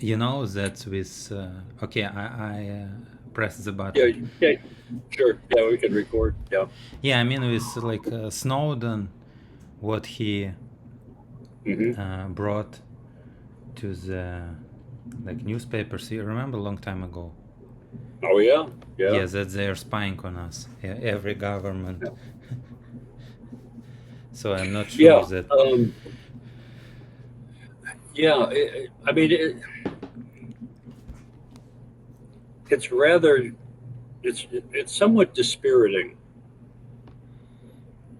You know that with okay, I press the Yeah, button. yeah, sure. Yeah, we can record. Yeah. Yeah, I mean with like Snowden, what he Hmm. brought to the like newspapers. You remember a long time ago? Oh yeah, yeah, Yeah, that they're spying on us. Yeah, every government. yeah. So I'm not sure Yeah. that. Yeah. I mean, it's rather it's somewhat dispiriting.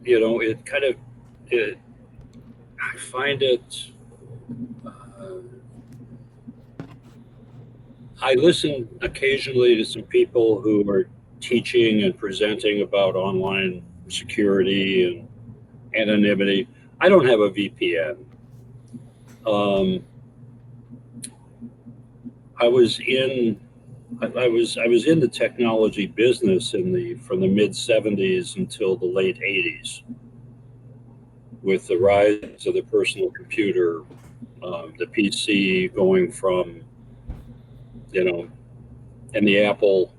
It kind of it. I find it. Uh, I listen occasionally to some people who are teaching and presenting about online security and anonymity. I don't have a VPN. Um, I was in I was in the technology business from the mid '70s until the late '80s, with the Mhm. rise of the personal computer, the PC going from you know, and the Apple,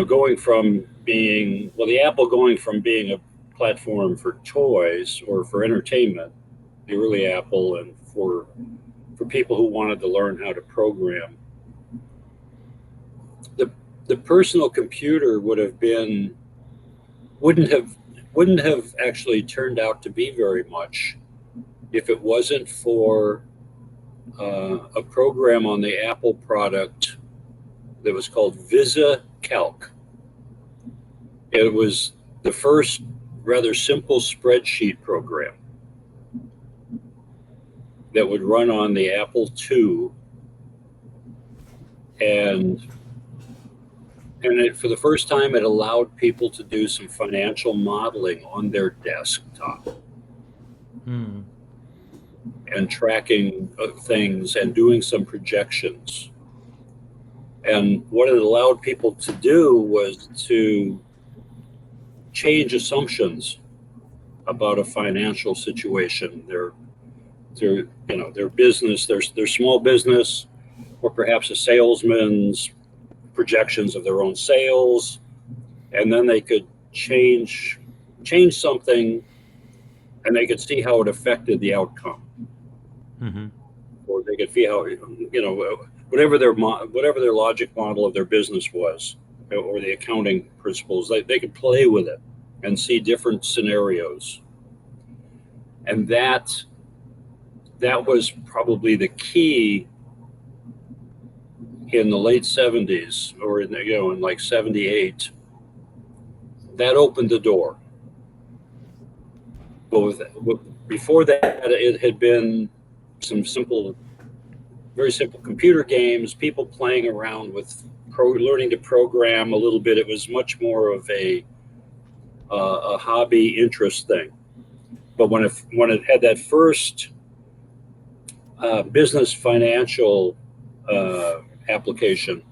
going from being the Apple going from being a platform for toys or for entertainment, the early Apple, and for people who wanted to learn how to program. The the personal computer wouldn't have wouldn't have actually turned out to be very much if it wasn't for a program on the Apple product that was called Visa Calc. It was the first rather simple spreadsheet program that would run on the Apple II, and for the first time, it allowed people to do some financial modeling on their desktop Hmm. and tracking things and doing some projections. And what it allowed people to do was to change assumptions about a financial situation, their business, their small business, or perhaps a salesman's projections of their own sales, and then they could change something, and they could see how it affected the outcome, Mm-hmm. or they could see how whatever their logic model of their business was, or the accounting principles. They could play with it and see different scenarios, and that was probably the key in the late '70s, or in like '78. That opened the door. But before that, it had been some very simple computer games, people playing around with learning to program a little bit. It was much more of a hobby interest thing. But when it had that first business financial application,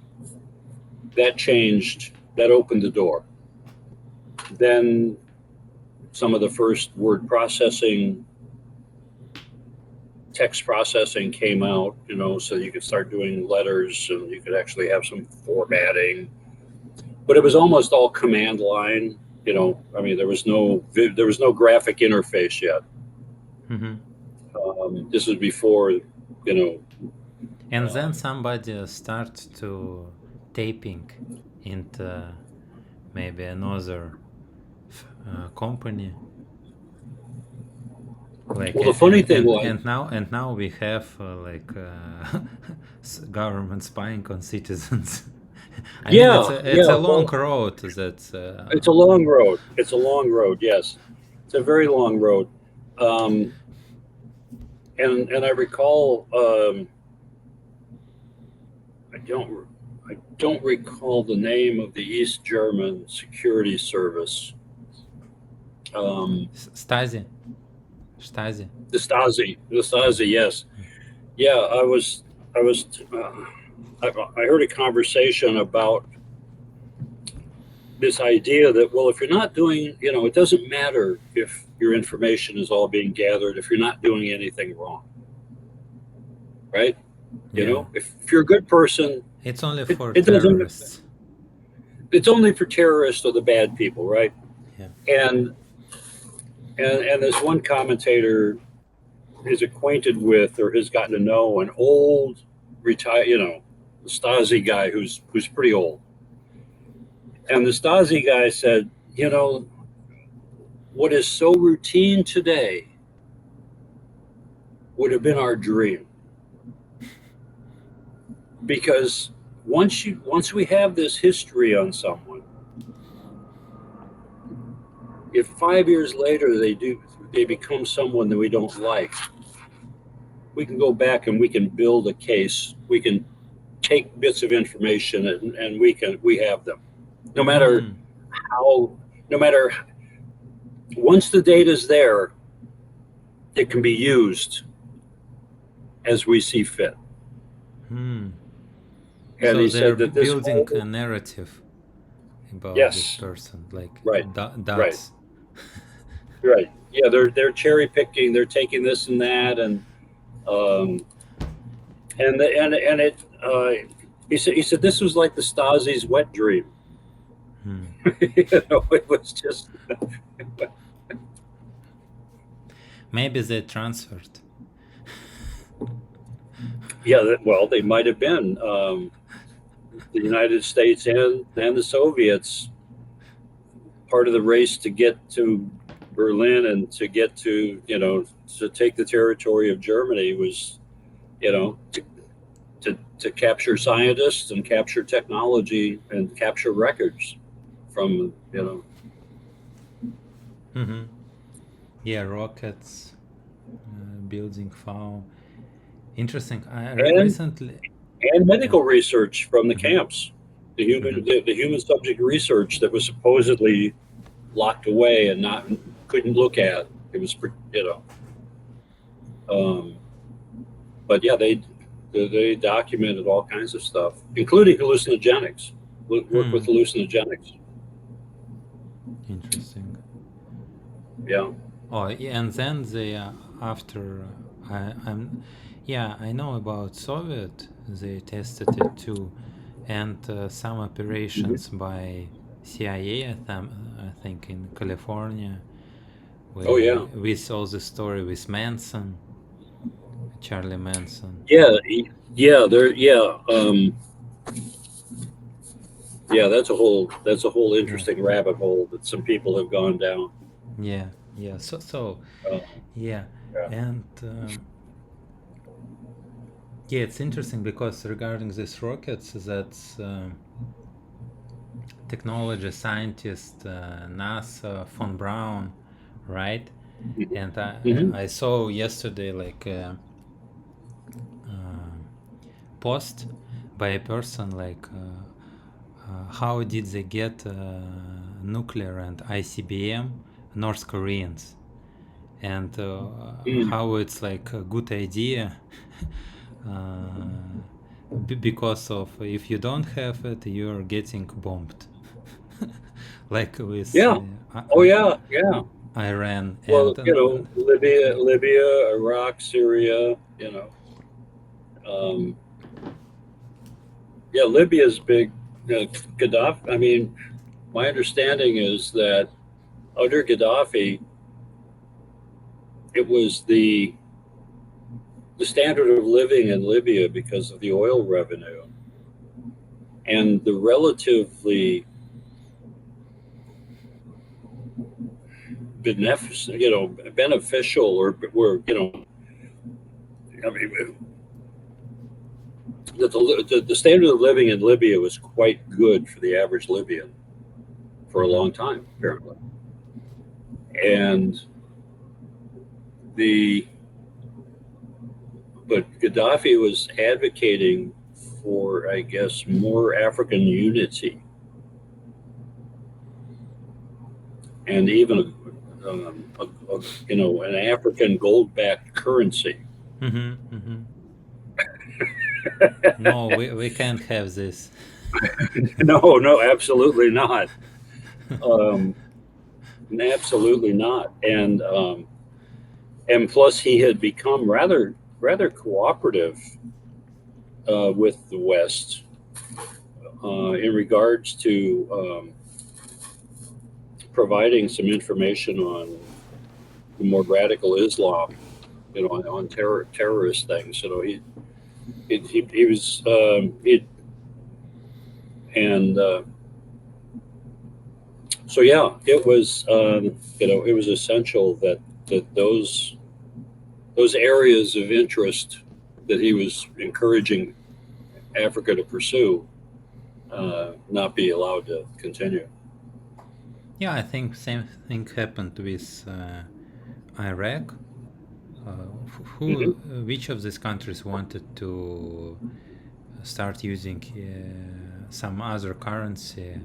that changed. That opened the door. Then some of the first word processing, text processing came out, so you could start doing letters and you could actually have some formatting. But it was almost all command line. I mean, there was no graphic interface yet. Mm-hmm. This was before, And then um, somebody start to taping into maybe another company. Like well, the funny thing was, and now we have like government spying on citizens. I mean, yeah, it's yeah. a long Well, road. That's it's a long road. It's a long road. Yes, it's a very long road. Um, and I recall, I don't I don't recall the name of the East German security service. Um, Stasi, Stasi. the Stasi. Yes, yeah. I heard a conversation about this idea that, well, if you're not doing, it doesn't matter if your information is all being gathered if you're not doing anything wrong, right? You Yeah. know, if you're a good person, It's only for it doesn't. terrorists. It's only for terrorists or the bad people, right? Yeah. And and this one commentator is acquainted with or has gotten to know an old retired, Stasi guy who's pretty old. And the Stasi guy said, what is so routine today would have been our dream. Because once we have this history on someone, if 5 years later they become someone that we don't like, we can go back and we can build a case. We can take bits of information and we have them. No matter Hmm. how, no matter once the data is there, it can be used as we see fit. Hmm. And So he they're said that this building a whole, narrative about this yes, person, like right, right, dots. right. Yeah, they're cherry picking. They're taking this and that, um, and it. He said this was like the Stasi's wet dream. Hmm. It was just Maybe they transferred. yeah. Well, they might have been the United States and the Soviets. Part of the race to get to Berlin and to get to take the territory of Germany was to capture scientists and capture technology and capture records from Mm-hmm. Yeah, rockets, building farm. Interesting. I and recently. and Yeah. medical research from the Mm-hmm. camps, the human Mm-hmm. the human subject research that was supposedly locked away and not couldn't look at. It was um, but yeah, they documented all kinds of stuff, including hallucinogenics. Work with Hmm. hallucinogenics. Interesting. Yeah. Oh, yeah, and then they after I'm yeah, I know about Soviet. They tested it too, and some operations Mhm. by CIA. I think in California, Oh yeah. we saw the story with Manson, Charlie Manson. Yeah. Yeah. There. Yeah. Yeah. That's a whole Yeah, interesting rabbit hole that some people have gone down. yeah, yeah. So Uh, yeah, yeah. and yeah, it's interesting because regarding these rockets, that's. Technology scientist, NASA, von Braun, right? And Hmm. I saw yesterday like a post by a person like how did they get nuclear and ICBM North Koreans, and Mm. how it's like a good idea because of if you don't have it you're getting bombed like with Yeah. Oh yeah. Yeah. Iran Well, and Libya, Iraq, Syria. Um, yeah, Libya's big. Gaddafi. I mean, my understanding is that under Gaddafi, it was the standard of living in Libya because of the oil revenue and the relatively beneficial or were I mean that the standard of living in Libya was quite good for the average Libyan for a mm-hmm. long time apparently, and the but Gaddafi was advocating for, I guess, more African unity and even an African gold-backed currency. Mm-hmm. Mm-hmm. No, we can't have this. No, no, absolutely not. Um, Absolutely not. And plus, he had become rather cooperative with the West in regards to providing some information on the more radical Islam, on terrorist things. He was and so yeah, it was it was essential that those areas of interest that he was encouraging Africa to pursue not be allowed to continue. Yeah, I think same thing happened with Iraq. Which of these countries wanted to start using some other currency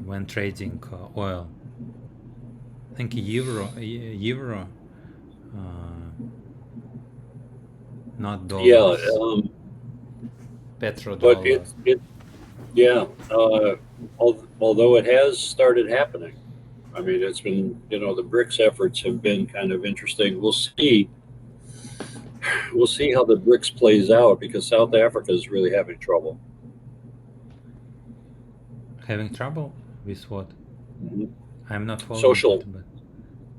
when trading oil? I think euro, not Yeah, dollars. but Petrodollar. yeah, although it has started happening. I mean, it's been, the BRICS efforts have been kind of interesting. We'll see how the BRICS plays out, because South Africa is really having trouble. Having trouble with what? Mhm. I'm not following Social, it, but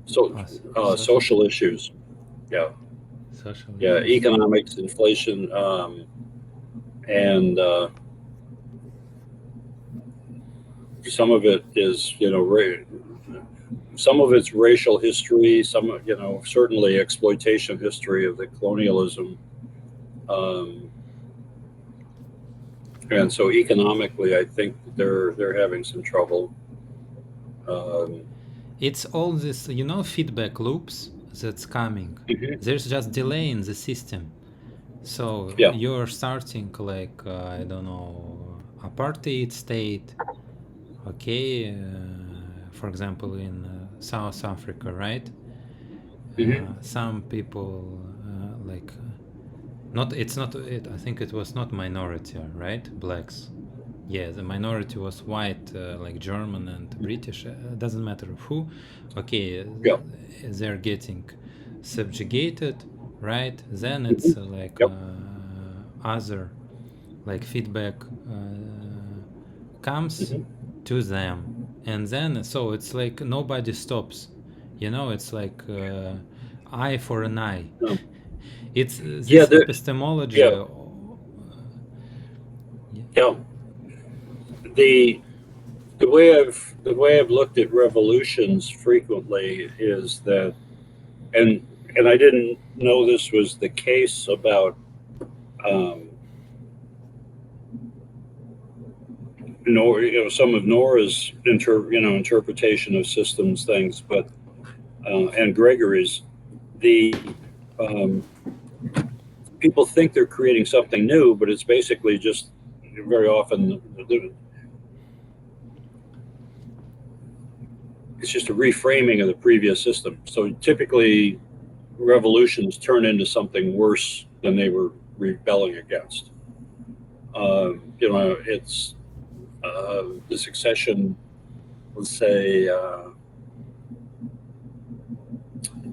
social social issues. Yeah, social yeah, issues. economics, inflation, and some of it is, some of it's racial history. Some, certainly exploitation history of the colonialism. Um, and so economically, I think they're having some trouble. Um, It's all this, feedback loops that's coming. mhm. There's just delay in the system. So Yeah. you're starting like, I don't know, apartheid state, okay, for example, in South Africa, right? Hmm. Some people like, not, it's not, I think it was not minority, right? Blacks. Yeah, the minority was white, like German and British. Doesn't matter who. Okay, Yeah. they're getting subjugated, right? Then Hmm. it's like Yep. other, like feedback comes Hmm. to them, and then so it's like nobody stops. It's like eye for an eye. Um, It's yeah. this epistemology. Yeah. Yeah. Yeah. The the way I've looked at revolutions frequently is that, and I didn't know this was the case about um, some of Nora's interpretation of systems things, but and Gregory's, the um, people think they're creating something new, but it's basically just very often it's just a reframing of the previous system. So typically, revolutions turn into something worse than they were rebelling against. It's the succession. Let's say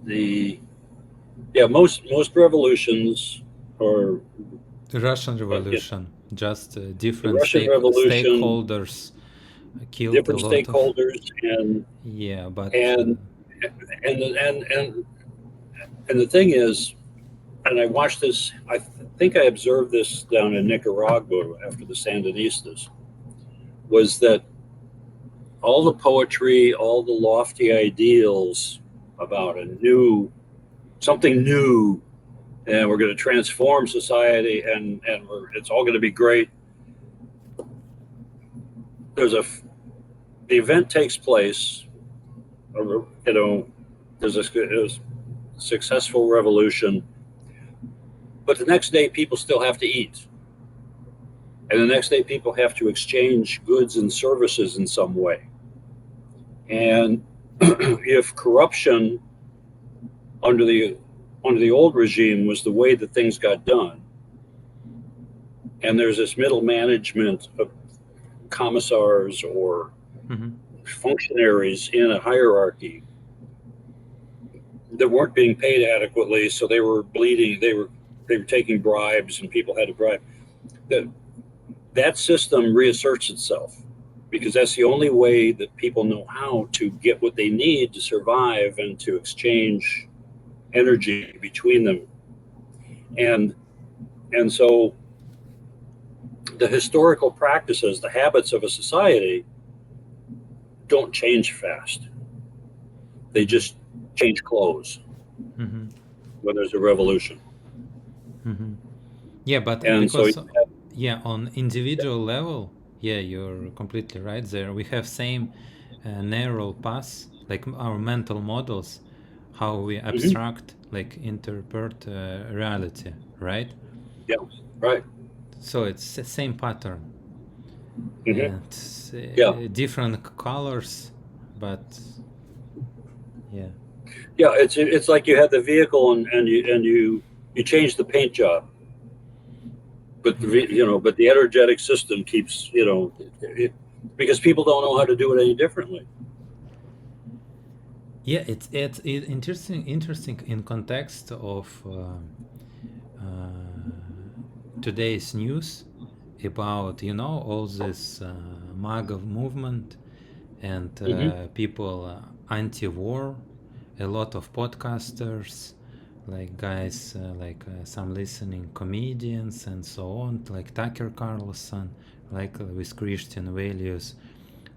the yeah most revolutions are The Russian yeah, Revolution, just the different Russian Revolution, stakeholders killed a different lot of. stakeholders, and Yeah, but and and and the thing is, and I watched this. I think I observed this down in Nicaragua after the Sandinistas. Was that all the poetry, all the lofty ideals about something new, and we're going to transform society, and it's all going to be great. There's a the event takes place, there's a successful revolution, but the next day people still have to eat, and the next day people have to exchange goods and services in some way. And if corruption under the old regime was the way that things got done, and there's this middle management of commissars or Mhm. functionaries in a hierarchy that weren't being paid adequately, so they were bleeding. They were they were taking bribes and people had to bribe. That system reasserts itself because that's the only way that people know how to get what they need to survive and to exchange energy between them. And so the historical practices, the habits of a society don't change fast. They just change clothes Mm-hmm. when there's a revolution. Mm-hmm. Yeah, but And so because yeah, on individual level, yeah, you're completely right there. We have same neural paths, like our mental models, how we abstract, like interpret reality, right? yeah, right. So it's the same pattern hmm and Yeah, different colors, but yeah. yeah. It's like you have the vehicle and you change the paint job, but but the energetic system keeps because people don't know how to do it any differently. Yeah, it's interesting in context of today's news about all this MAGA movement and hmm people anti-war, a lot of podcasters, like guys some listening comedians and so on, like Tucker Carlson, like with Christian values,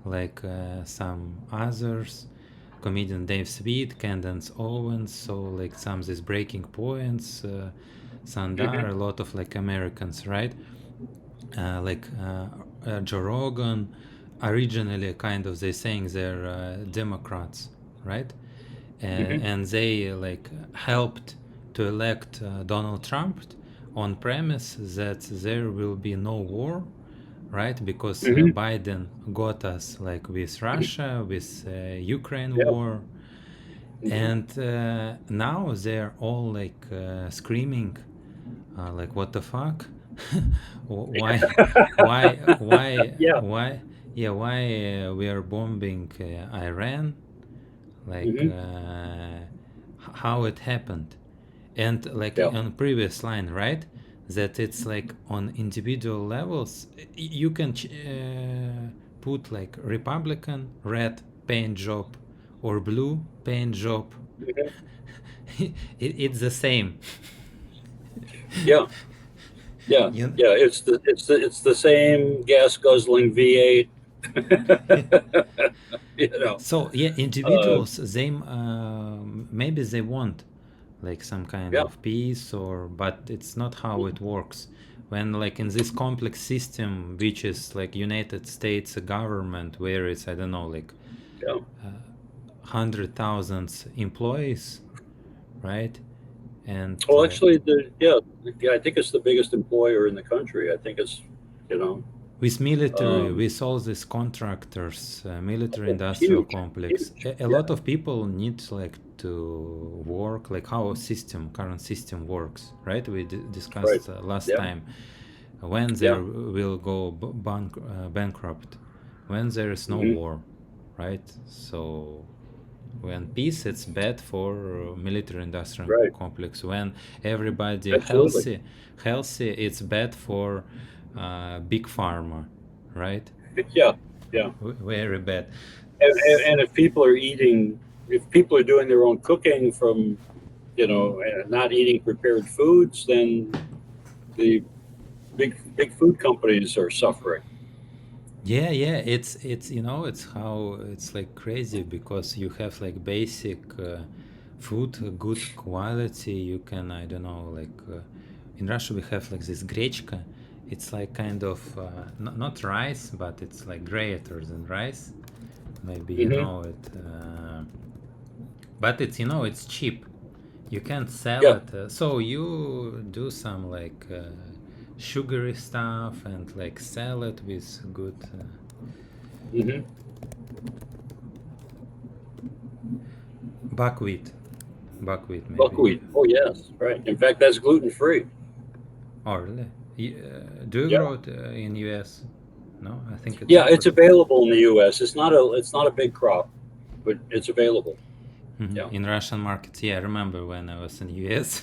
like some others, comedian Dave Sweet, Candace Owens, so like some these breaking points, Sandar, a hmm lot of like Americans, right? Joe Rogan, originally kind of they saying they're Democrats, right? hmm And they like helped to elect Donald Trump on premise that there will be no war, right? Because hmm Biden got us like with Russia, with Ukraine Yeah. war, hmm and now they're all like screaming, like what the fuck? why, Yeah. yeah, why we are bombing Iran? Like hmm how it happened? And like Yeah. on previous line, right, that it's like on individual levels you can put like Republican red paint job or blue paint job. hmm It's the same. Yeah. Yeah. you Yeah. It's the same gas guzzling V8. you know. So yeah, Uh, individuals they maybe they want like some kind yeah. of peace, or but it's not how it works. When like in this complex system, which is like United States government, where it's I don't know like Yeah. 100,000 employees, right? And Well, actually, yeah. I think it's the biggest employer in the country. I think it's, you know, with military, um, with all these contractors, military oh, industrial huge, complex, huge. a Yeah. lot of people need like to work, like how current system works, right? We Right. discussed last Yeah. time when Yeah. there will go bankrupt, when there is no hmm war, right? So when peace, it's bad for military industrial Right. complex. When everybody Absolutely. healthy, it's bad for big pharma, right? Yeah. Yeah. Very bad. And if people are doing their own cooking from, and not eating prepared foods, then the big food companies are suffering. Yeah, it's it's how it's like crazy because you have like basic food, good quality. You can I don't know like in Russia we have like this grechka. It's like kind of not rice, but it's like greater than rice. Maybe you hmm know it, but it's it's cheap. You can't sell Yeah. it, so you do some like sugary stuff and like sell it with good. hmm Buckwheat. Buckwheat, maybe. Buckwheat. Oh yes. Right. In fact, that's gluten free. Oh, really? Do you Yeah. grow it in US? No, I think it's Yeah. It's imported. available in the U.S. It's not a big crop, but it's available. Yeah. In Russian markets. Yeah, I remember when I was in US.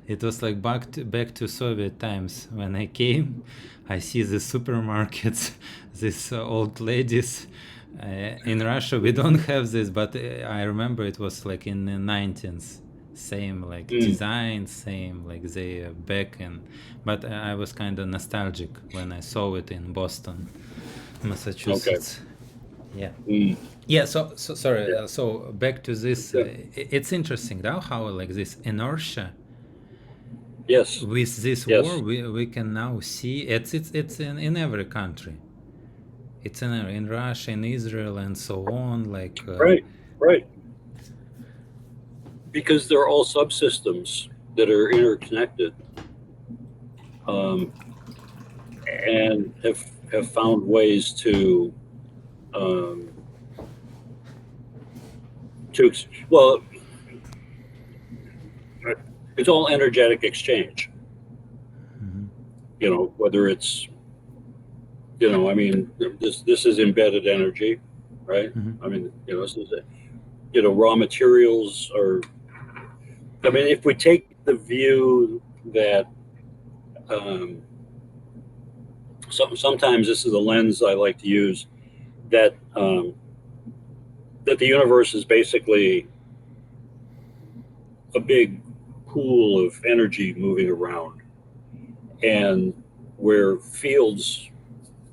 It was like back to Soviet times. When I came, I see the supermarkets, these old ladies. In Russia, we don't have this, but I remember it was like in the 19th. Same like Mm. design, same like they back in. But I was kind of nostalgic when I saw it in Boston, Okay. Massachusetts. Yeah. Mm. Yeah, so sorry. Yeah. So back to this, Yeah. it's interesting now how like this inertia Yes. with this war Yes. we can now see it's in every country. It's in Russia, in Israel, and so on. Like Right. Right. Because they're all subsystems that are interconnected, um, and have found ways um, to well, it's all energetic exchange. You know, whether it's, you know, I mean, this is embedded energy, right? I mean, you know, this is you know, raw materials are. I mean, if we take the view that sometimes this is a lens I like to use, that that the universe is basically a big pool of energy moving around, and where fields,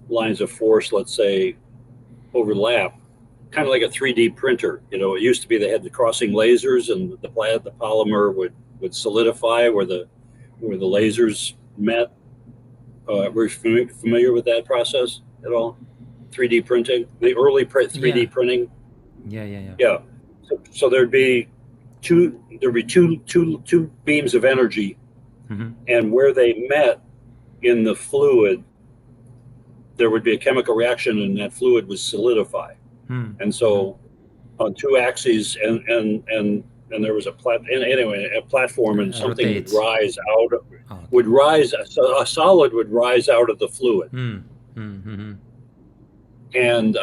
lines of force, let's say, overlap, kind of like a 3D printer. You know, it used to be they had the crossing lasers, and the polymer would solidify where the lasers met. We're familiar with that process at all? 3D printing, the early 3D yeah, printing. yeah. Yeah. So there'd be two beams of energy, and where they met in the fluid, there would be a chemical reaction, and that fluid would solidify. And so on two axes, and there was anyway, a platform, and something would Rotates. rise out, Oh, okay. would rise, a solid would rise out of the fluid. And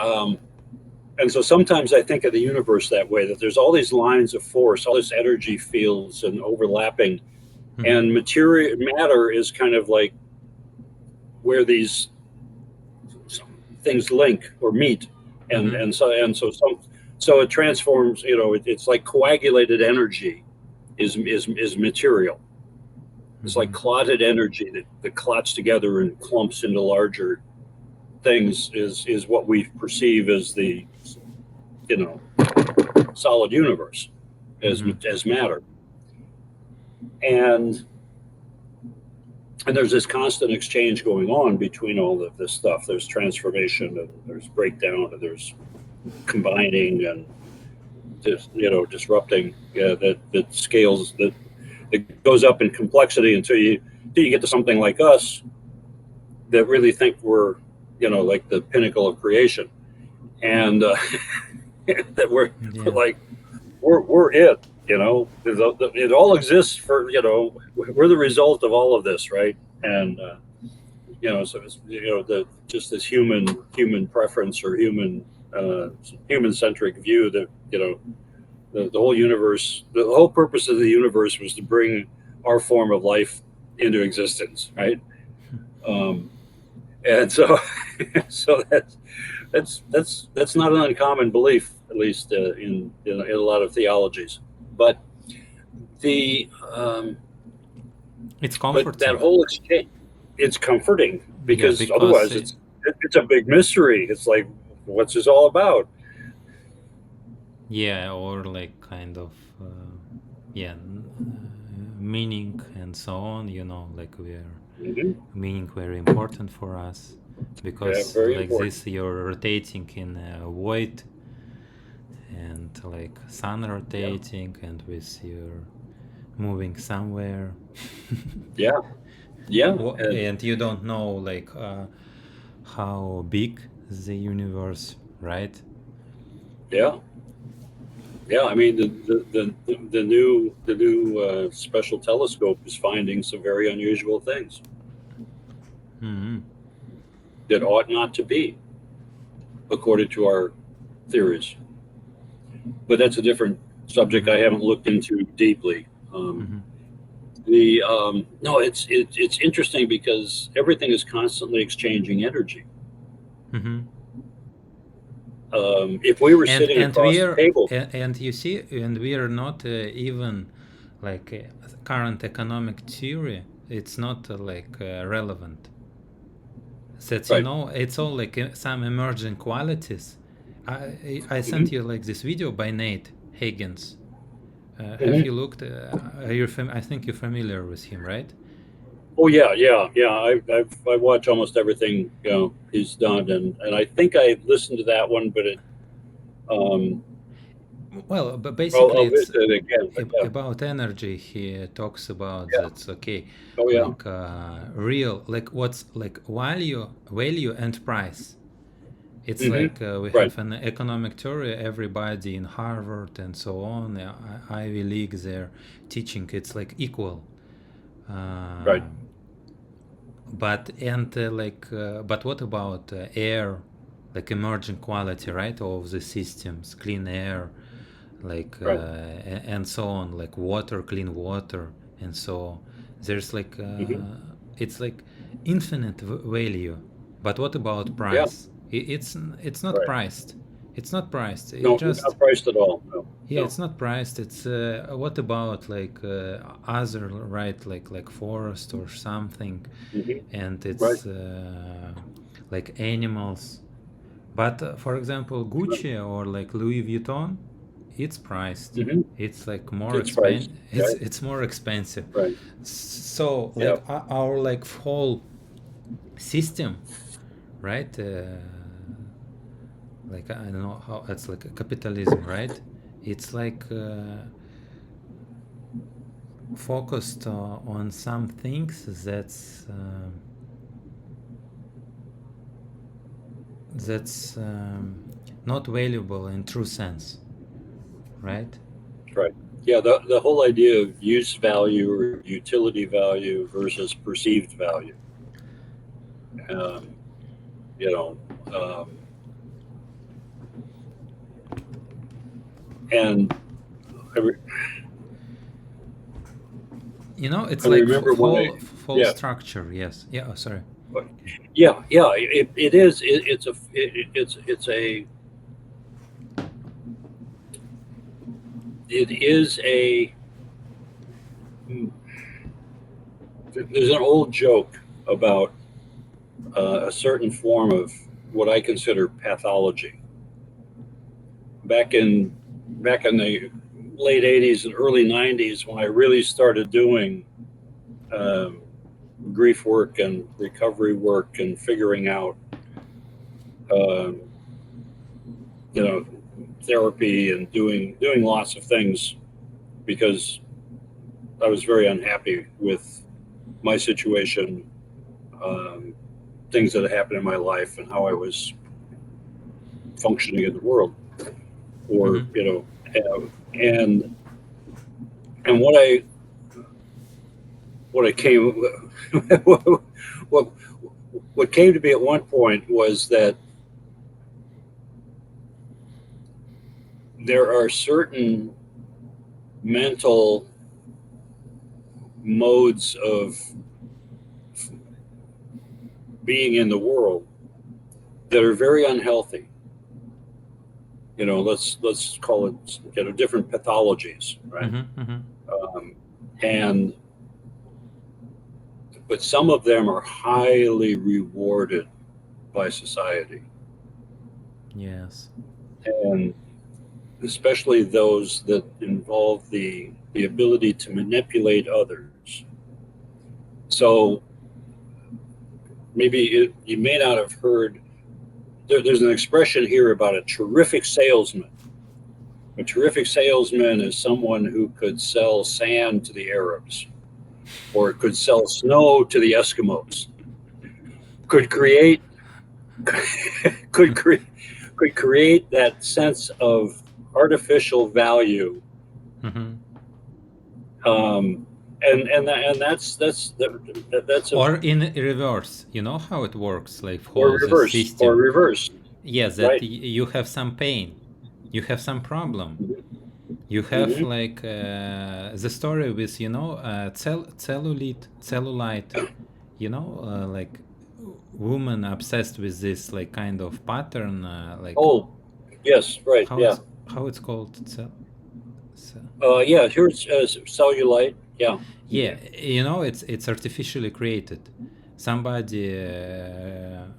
and so sometimes I think of the universe that way, that there's all these lines of force, all these energy fields and overlapping, and matter is kind of like where these things link or meet, and so it transforms. You know, it's like coagulated energy is material. It's like clotted energy that clots together and clumps into larger things is what we perceive as the, you know, solid universe, as matter. And there's this constant exchange going on between all of this stuff. There's transformation, and there's breakdown, and there's combining, and just, you know, disrupting. Yeah, that scales, that it goes up in complexity until you get to something like us that really think we're, you know, like the pinnacle of creation, and that we're like we're it. You know, it all exists for, you know, we're the result of all of this, right? And you know, so it's, you know, just this human preference, or human centric view that, you know, the whole universe, the whole purpose of the universe was to bring our form of life into existence, right? Um, and so so that's not an uncommon belief, at least in a lot of theologies. But the it's but that comforting. whole exchange, it's comforting, Yeah, because because otherwise it's a big mystery. It's like, what's this all about? yeah, or like kind of yeah, meaning and so on. You know, like Mm-hmm. meaning very important for us, Yeah, because very like important. this you're rotating in a void, and like sun Yeah, rotating, and with your moving somewhere. yeah, yeah, and And you don't know like how big the universe, right? yeah, yeah. I mean, the new special telescope is finding some very unusual things that ought not to be, according to our theories. But that's a different subject I haven't looked into deeply. Mm-hmm. No, it's interesting because everything is constantly exchanging energy. Mm-hmm. If we were and sitting and across we the are table, and you see, and we are not even like current economic theory, it's not relevant. That, right? it's all like some emerging qualities. I sent Hmm. you like this video by Nate Hagens. Have you Hmm. looked? I think you're familiar with him, right? Oh yeah, yeah, yeah. I watch almost everything he's done, and I think I listened to that one, but um, Well, but basically I'll it's visit it again. But yeah, about energy. He talks about yeah. that's okay, Oh yeah. like real, like what's like value and price. It's Hmm. like we Right, have an economic theory. Everybody in Harvard and so on, Ivy League, they're teaching it's like equal. right. Uh, but what about air, like emerging quality, right, of the systems, clean air, like Right. and so on, like water, clean water, and so there's like Hmm. it's like infinite value. But what about Yeah. price? It's not Right. priced. It's not priced. It No, just not priced at all. No. yeah, No. it's not priced. It's what about like other, right, like forest or something, Hmm. and Right. it's like animals. But for example, Right. Gucci or like Louis Vuitton, it's priced. Hmm. It's like more It's priced. it's Right. it's more expensive. Right. So Yeah. like our like whole system, right? Like I don't know how it's like a capitalism, right? It's like focused on some things that's not valuable in true sense, right? Right. Yeah. The whole idea of use value or utility value versus perceived value. Um, you know, um, and I, re- It's I like remember when I, full yeah, structure. Yes. Yeah. Oh, sorry. yeah, yeah. It is. It is a. There's an old joke about a certain form of what I consider pathology. Back in back in the late '80s and early '90s, when I really started doing um, grief work and recovery work and figuring out, um, you know, therapy and doing lots of things because I was very unhappy with my situation, um, things that had happened in my life, and how I was functioning in the world, or Mm-hmm. and and what I came what what came to me at one point was that there are certain mental modes of being in the world that are very unhealthy. Let's call it different pathologies, right? Mm-hmm. Mm-hmm. Um, and but some of them are highly rewarded by society, Yes. and especially those that involve the ability to manipulate others. So you may not have heard. There's an expression here about a terrific salesman. A terrific salesman is someone who could sell sand to the Arabs, or could sell snow to the Eskimos. Could create could create could create that sense of artificial value, Mm-hmm. and that's a Or in reverse, you know how it works, like or whole the reverse or system. reverse, Yes, that right? you have some pain, you have some problem, You have like the story with, you know, cellulite, you know, like woman obsessed with this like kind of pattern, like Oh, yes, right, how yeah. it's called. Yeah, here's cellulite, yeah. Yeah, you know, it's artificially created. Somebody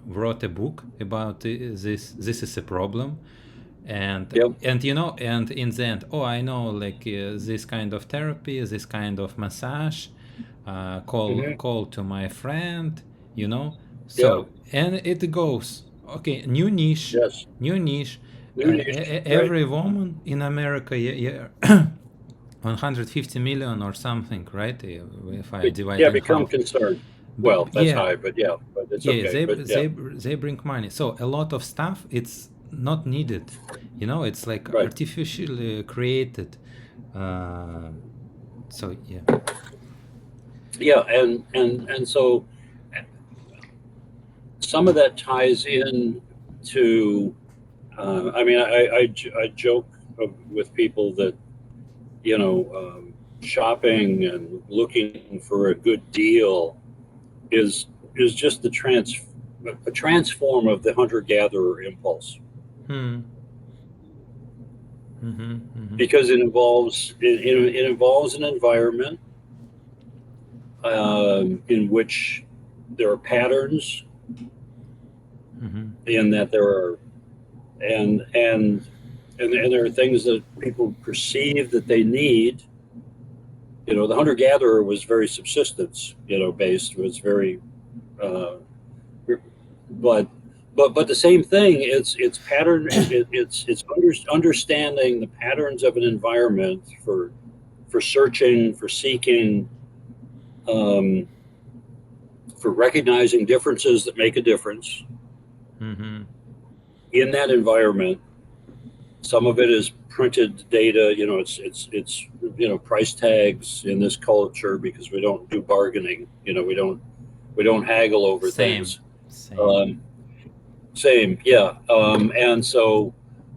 wrote a book about this. This is a problem, Yep. and you know, and in the end, oh, I know, like this kind of therapy, this kind of massage. Call to my friend, you know. Yeah, So and it goes okay. New niche, yes. new niche. New niche, right. Every woman in America, yeah, 150 million or something, right? If I divide Yeah, in become half. concerned. Well, that's Yeah, high, but yeah, but it's yeah, okay. But yeah, they bring money. So a lot of stuff it's not needed. You know, it's like right. artificially created. Uh, so yeah. Yeah, and so some of that ties in to. I mean, I joke with people that you know shopping and looking for a good deal is just a transform of the hunter gatherer impulse Hmm. Mm-hmm. Mm-hmm. because it involves an environment in which there are patterns Mm-hmm. in that there are and and and there are things that people perceive that they need. You know, the hunter gatherer was very subsistence, you know, based. Was very, uh, but but the same thing. It's pattern. It's understanding the patterns of an environment for searching, for seeking, um, for recognizing differences that make a difference Mm-hmm. in that environment. Some of it is printed data. You know, it's you know price tags in this culture because we don't do bargaining. You know, we don't haggle over Same. things. Same. Um, Same, yeah. And so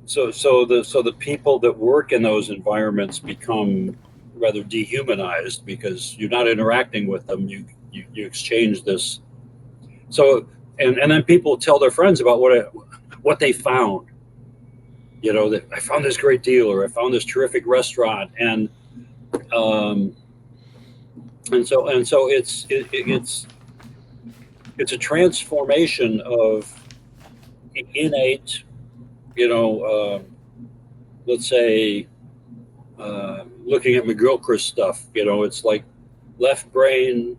the people that work in those environments become rather dehumanized because you're not interacting with them. You exchange this. So and then people tell their friends about what they found. You know, that I found this great deal or I found this terrific restaurant, um, and so it's a transformation of innate, you know, let's say looking at McGilchrist stuff, you know, it's like left brain,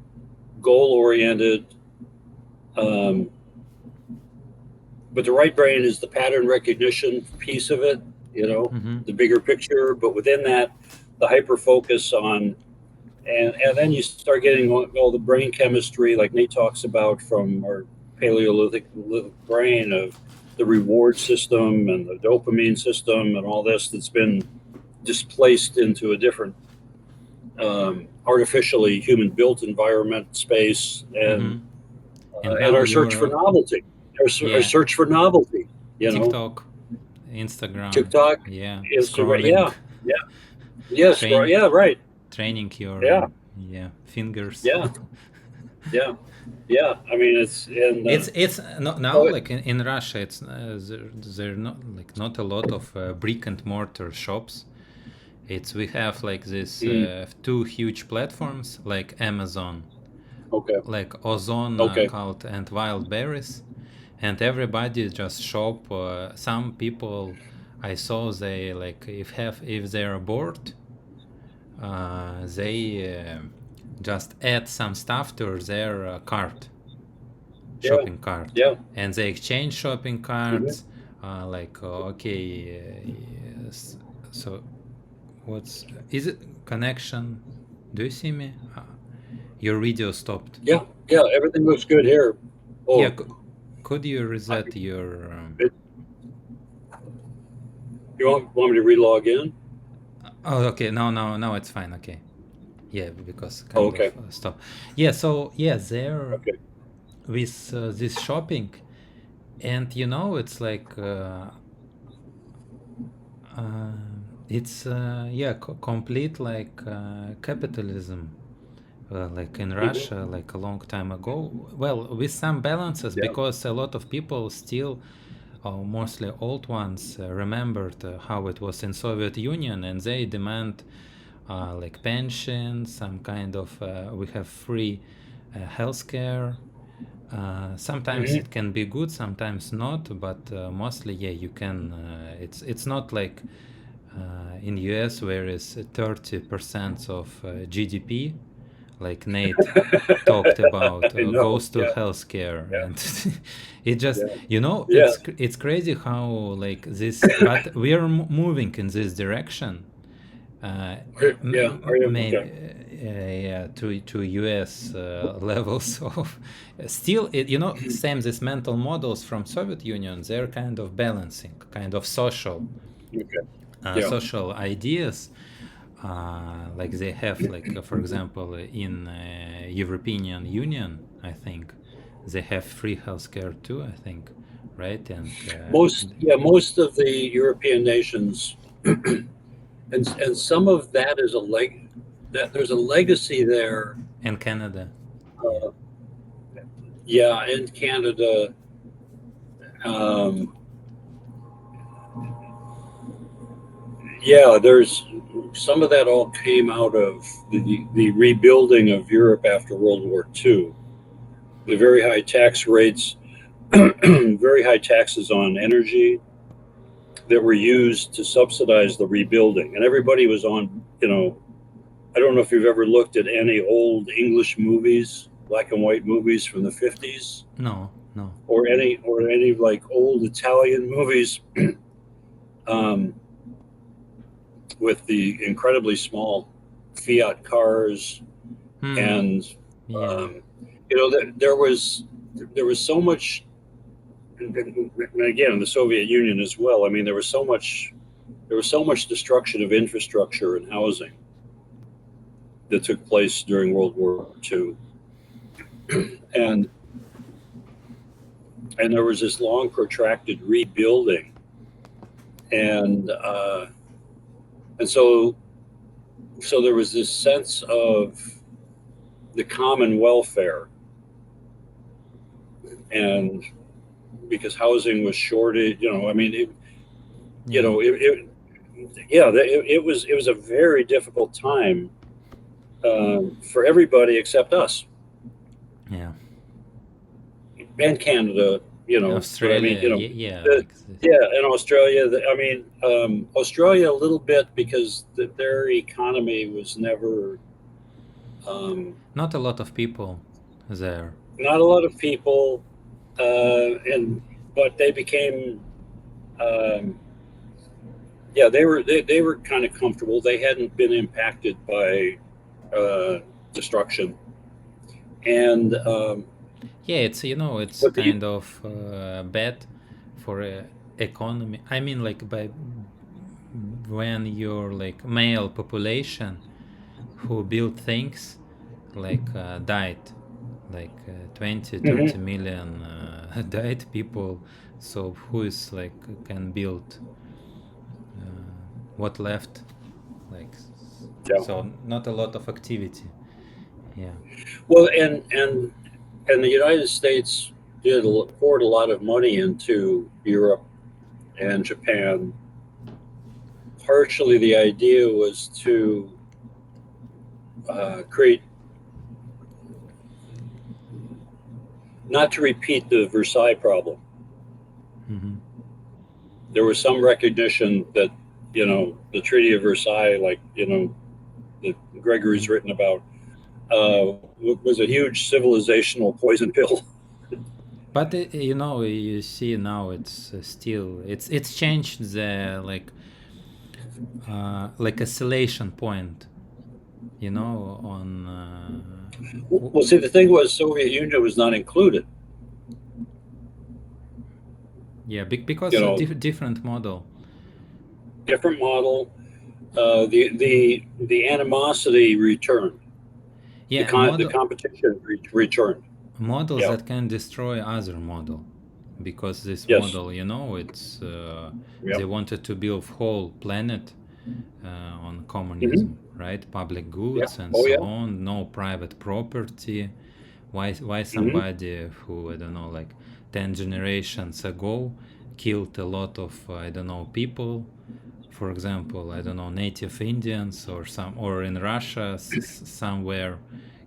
goal oriented, um, but the right brain is the pattern recognition piece of it, you know, Mm-hmm. the bigger picture. But within that, the hyper focus on, and then you start getting all the brain chemistry, like Nate talks about from our Paleolithic brain of the reward system and the dopamine system and all this that's been displaced into a different artificially human built environment space Mm-hmm. And and now our search for you're novelty our yeah, search for novelty, you know, TikTok, Instagram, TikTok, yeah, Instagram, scrolling, yeah, yeah, yes, train yeah, right, training your yeah, yeah fingers. yeah, yeah, yeah, I mean it's and It's not now so like in Russia. It's there not like not a lot of brick and mortar shops. It's we have like this mm, two huge platforms like Amazon, okay, like Ozone okay, called and Wild Berries, and everybody just shop. Some people I saw they like if they're bored, they just add some stuff to their cart, yeah, shopping cart, yeah, and they exchange shopping mhm. carts. Like okay, yes, so what's is it connection? Do you see me? Your video stopped. Yeah, yeah, everything looks good here. Yeah, Oh, could you I, reset your? it, you want me to relog in? Oh, okay. No, no, no. It's fine. Okay. Yeah, because Oh, kind of okay, stop. Yeah. So yeah, there okay, with this shopping, and you know, it's like uh, It's yeah, complete like capitalism, like in Mhm. Russia, like a long time ago. Well, with some balances, Yeah. because a lot of people still, mostly old ones, remembered how it was in Soviet Union, and they demand like pension, some kind of we have free healthcare. Sometimes Mhm. it can be good, sometimes not, but mostly, yeah, you can. It's not like in US where is 30% of GDP, like Nate talked about, I know. goes to Yeah. healthcare, Yeah. and it just, Yeah. you know, Yes. it's crazy how like this, but we are moving in this direction. Yeah. Are you Maybe okay? yeah, to US levels of still it, you know, same this mental models from Soviet Union, they're kind of balancing, kind of Okay. Yeah. social ideas, like they have, like for example, in European Union, I think they have free healthcare too, I think, right? And Most of the European nations, and some of that is a that there's a legacy there. and Canada, yeah. Uh, yeah, in Canada, um, yeah, there's some of that all came out of the rebuilding of Europe after World War II. The very high tax rates, very high taxes on energy that were used to subsidize the rebuilding, and everybody was on. I don't know if you've ever looked at any old English movies, black and white movies from the 50s, No, no. or any like old Italian movies, um, with the incredibly small Fiat cars, Hmm. and Yeah. um, there was so much, and again in the Soviet Union as well. I mean, there was so much destruction of infrastructure and housing that took place during World War II, and and there was this long protracted rebuilding, and and so there was this sense of the common welfare, and because housing was shorted, I mean, you Yeah. know, it yeah, it was a very difficult time, for everybody except us Yeah. and Canada. But I mean, Australia, yeah, yeah, the, like this. yeah, and Australia. I mean, Australia a little bit because their economy was never, um, Not a lot of people there. not a lot of people, and but they became, um, yeah, they were kind of comfortable. They hadn't been impacted by, uh, destruction, and Yeah, it's, you know, it's but the kind of bad for economy. I mean, like by when your like male population who build things like died, like 20, Mhm. 30 million died people. So who is like can build what left? Like Yeah. so not a lot of activity. Yeah. Well, and the United States poured a lot of money into Europe and Japan. Partially, the idea was to, create, not to repeat the Versailles problem. Hmm. There was some recognition that, the Treaty of Versailles, like, that Gregory's written about, was a huge civilizational poison pill. But you know, you see now it's still it's changed the like oscillation point. You know, on Well, see, the thing was, Soviet Union was not included. yeah, You because a know, different model. different model. The animosity returned. The Yeah, the competition returned. models Yeah. that can destroy other model, because this Yes. model, you know, it's Yeah. they wanted to build whole planet, on Hmm. communism, right? Public Yeah. goods and Oh, so yeah. on, no private property. Why Hmm. somebody who, I don't know, like 10 generations ago killed a lot of, I don't know, people, for example, I don't know, native Indians or some, or in Russia somewhere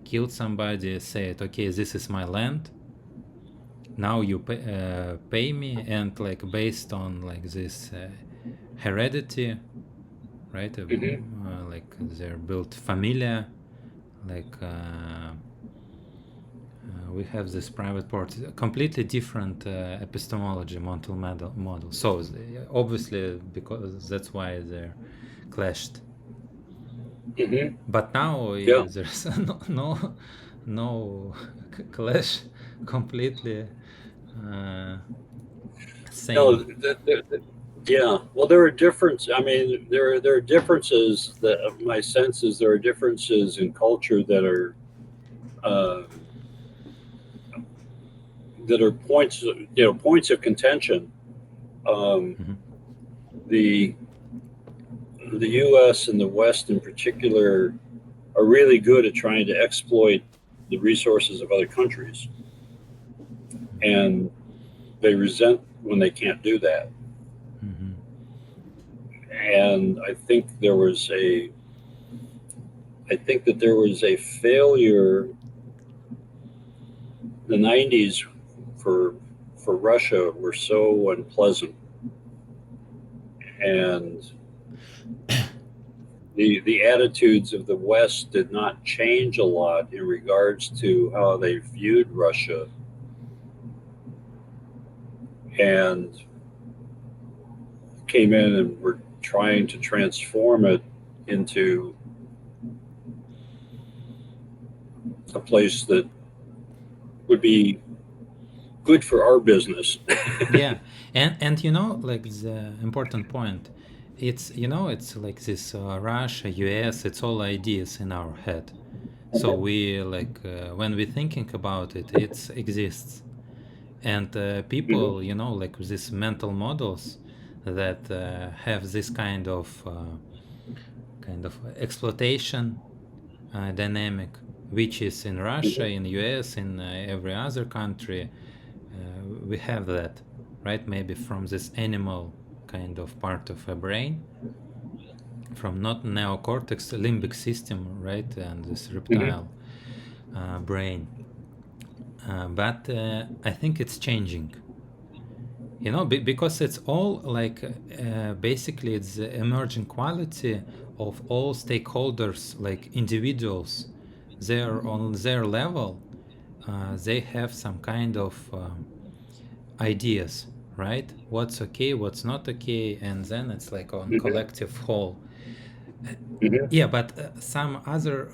killed somebody, said, okay, this is my land, now you pay me, and like based on like this heredity, right? Hmm. Like they're built familia, like we have this private part, completely different epistemology model. So obviously, because that's why they're clashed. Hmm. But now Yeah. there's no clash, completely uh, No, same. yeah. Well, there are differences. I mean, there are differences that my sense is there are differences in culture uh, that are points, points of contention. Um, Mhm. the the U.S. and the West in particular are really good at trying to exploit the resources of other countries, and they resent when they can't do that. Mhm. And I think that there was a failure in the '90s for Russia were so unpleasant, and the attitudes of the West did not change a lot in regards to how they viewed Russia, and came in and were trying to transform it into a place that would be good for our business. Yeah, and you know, like the important point, it's, you know, it's like this Russia, US, it's all ideas in our head. So we like when we're thinking about it, it exists, and Mhm. people, you know, like with these mental models that have this kind of exploitation dynamic, which is in Russia, Mhm. in US, in every other country. We have that, right? Maybe from this animal kind of part of a brain, from not neocortex, limbic system, right, and this Mhm. reptile brain. But I think it's changing, you know, because it's all like basically it's the emerging quality of all stakeholders, like individuals. They're on their level, they have some kind of ideas, right? What's okay, what's not okay, and then it's like on Mhm. collective whole. Mhm. Yeah, but some other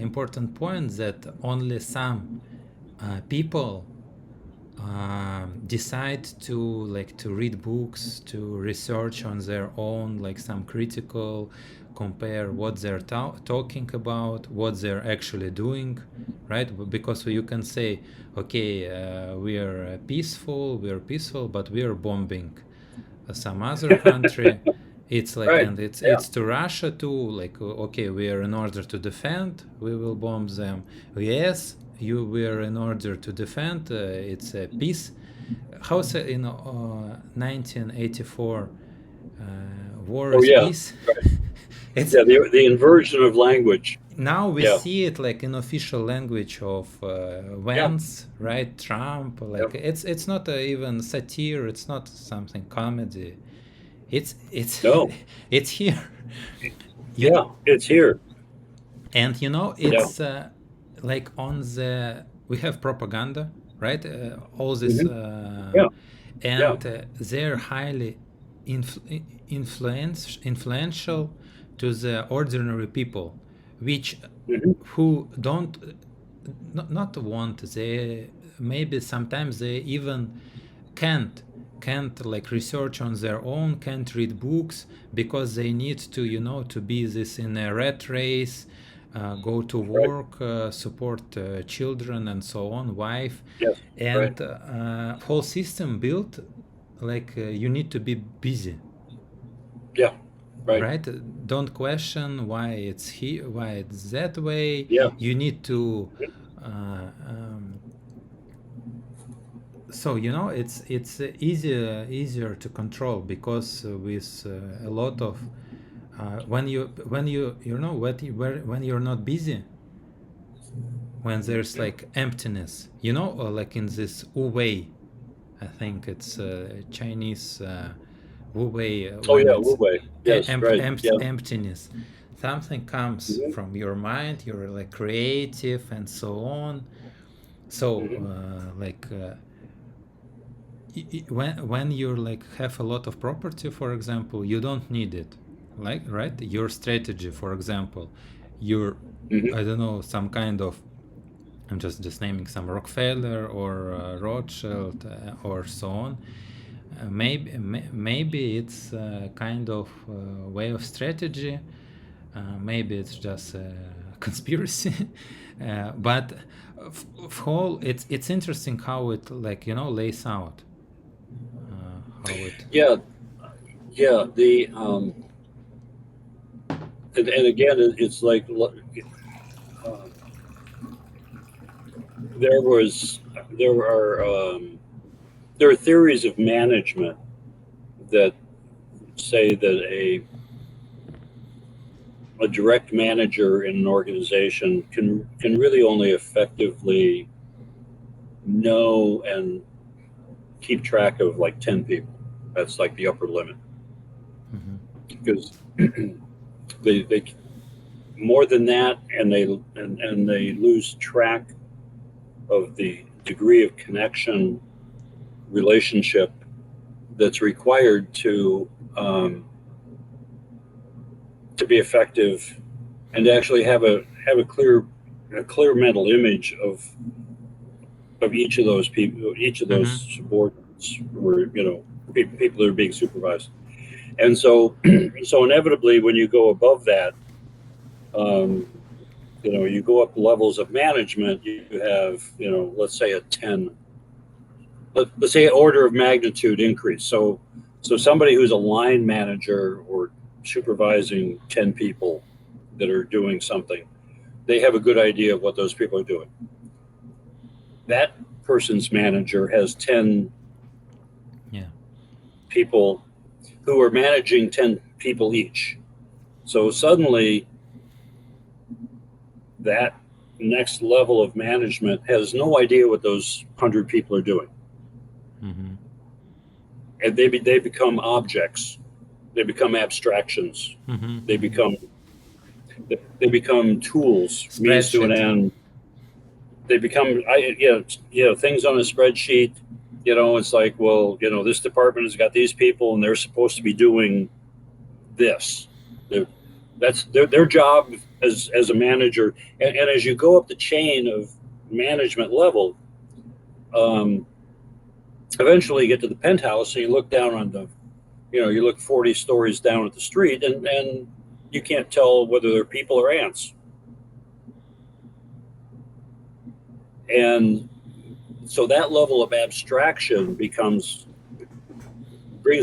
important points that only some people decide to like to read books, to research on their own, like some critical, compare what they're talking about, what they're actually doing, right? Because you can say, okay, we're peaceful, but we're bombing some other country. It's like, Right. and Yeah. it's to Russia too, like okay, we are in order to defend, we will bomb them. Yes, you were in order to defend, it's a peace. How's it in 1984, war Oh, is yeah. peace. Right. It's Yeah. The inversion of language. now we Yeah. see it like in official language of Yeah. Vance, right? Trump, Yeah. like it's not even satire, it's not something comedy, it's No. it's here. You Yeah. It's here. and you know Yeah. it's like on the we have propaganda, right? All this Hmm. Yeah. Yeah. and they're highly influential to the ordinary people, which Hmm. who don't not want, they maybe sometimes they even can't can't like research on their own, can't read books, because they need to, you know, to be this in a rat race, go to Right. work, support children and so on, wife, Yes. Right. and whole system built like you need to be busy. Yeah. right? Don't question why it's here, why it's that way. Yeah. You need to so it's easier to control, because with a lot of when you know when you're not busy, when there's like emptiness, like in this wu wei, I think it's Chinese wu wei, Oh when yeah, it's Wu Wei. Yes, right. Yeah. emptiness, something comes Hmm. from your mind, you're like creative and so on. So Hmm. when you're like have a lot of property, for example, you don't need it, like, right? Your strategy, for example, you're, Hmm. I don't know, some kind of, I'm just naming some, Rockefeller or Rothschild or so on. Maybe it's kind of way of strategy. Maybe it's just a conspiracy. But whole, it's interesting how it, like, lays out. How it. Yeah. Yeah. And again, it's like uh, there was there are there are theories of management that say that a direct manager in an organization can really only effectively know and keep track of like 10 people. That's like the upper limit, Mhm. because they more than that, and they lose track of the degree of connection relationship that's required um, to be effective and to actually have a clear mental image of each of those people, each of those Mhm. subordinates, or people that are being supervised. And so so inevitably, when you go above that, um, you go up levels of management, you have, let's say a 10, let's say an order of magnitude increase. So somebody who's a line manager or supervising 10 people that are doing something, they have a good idea of what those people are doing. That person's manager has 10 Yeah. people who are managing 10 people each. So suddenly, that next level of management has no idea what those 100 people are doing. Mhm. And they become objects, they become abstractions, Mhm. they Mhm. become they become tools, means to an Spreadsheet. end. They become, things on a spreadsheet. It's like, well, this department has got these people and they're supposed to be doing this. They're, that's their job as a manager. And as you go up the chain of management level, um, eventually you get to the penthouse and you look down on you look 40 stories down at the street, and you can't tell whether they're people or ants. And so that level of abstraction brings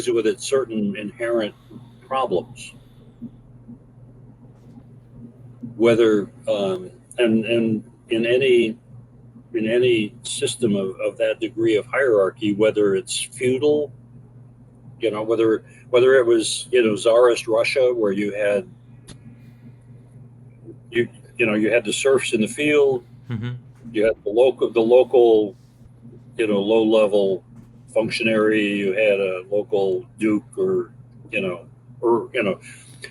with it certain inherent problems, whether and in any system of that degree of hierarchy, whether it's feudal, whether it was, Tsarist Russia, where you you had the serfs in the field, Mhm. you had the local low level functionary, you had a local duke, or you know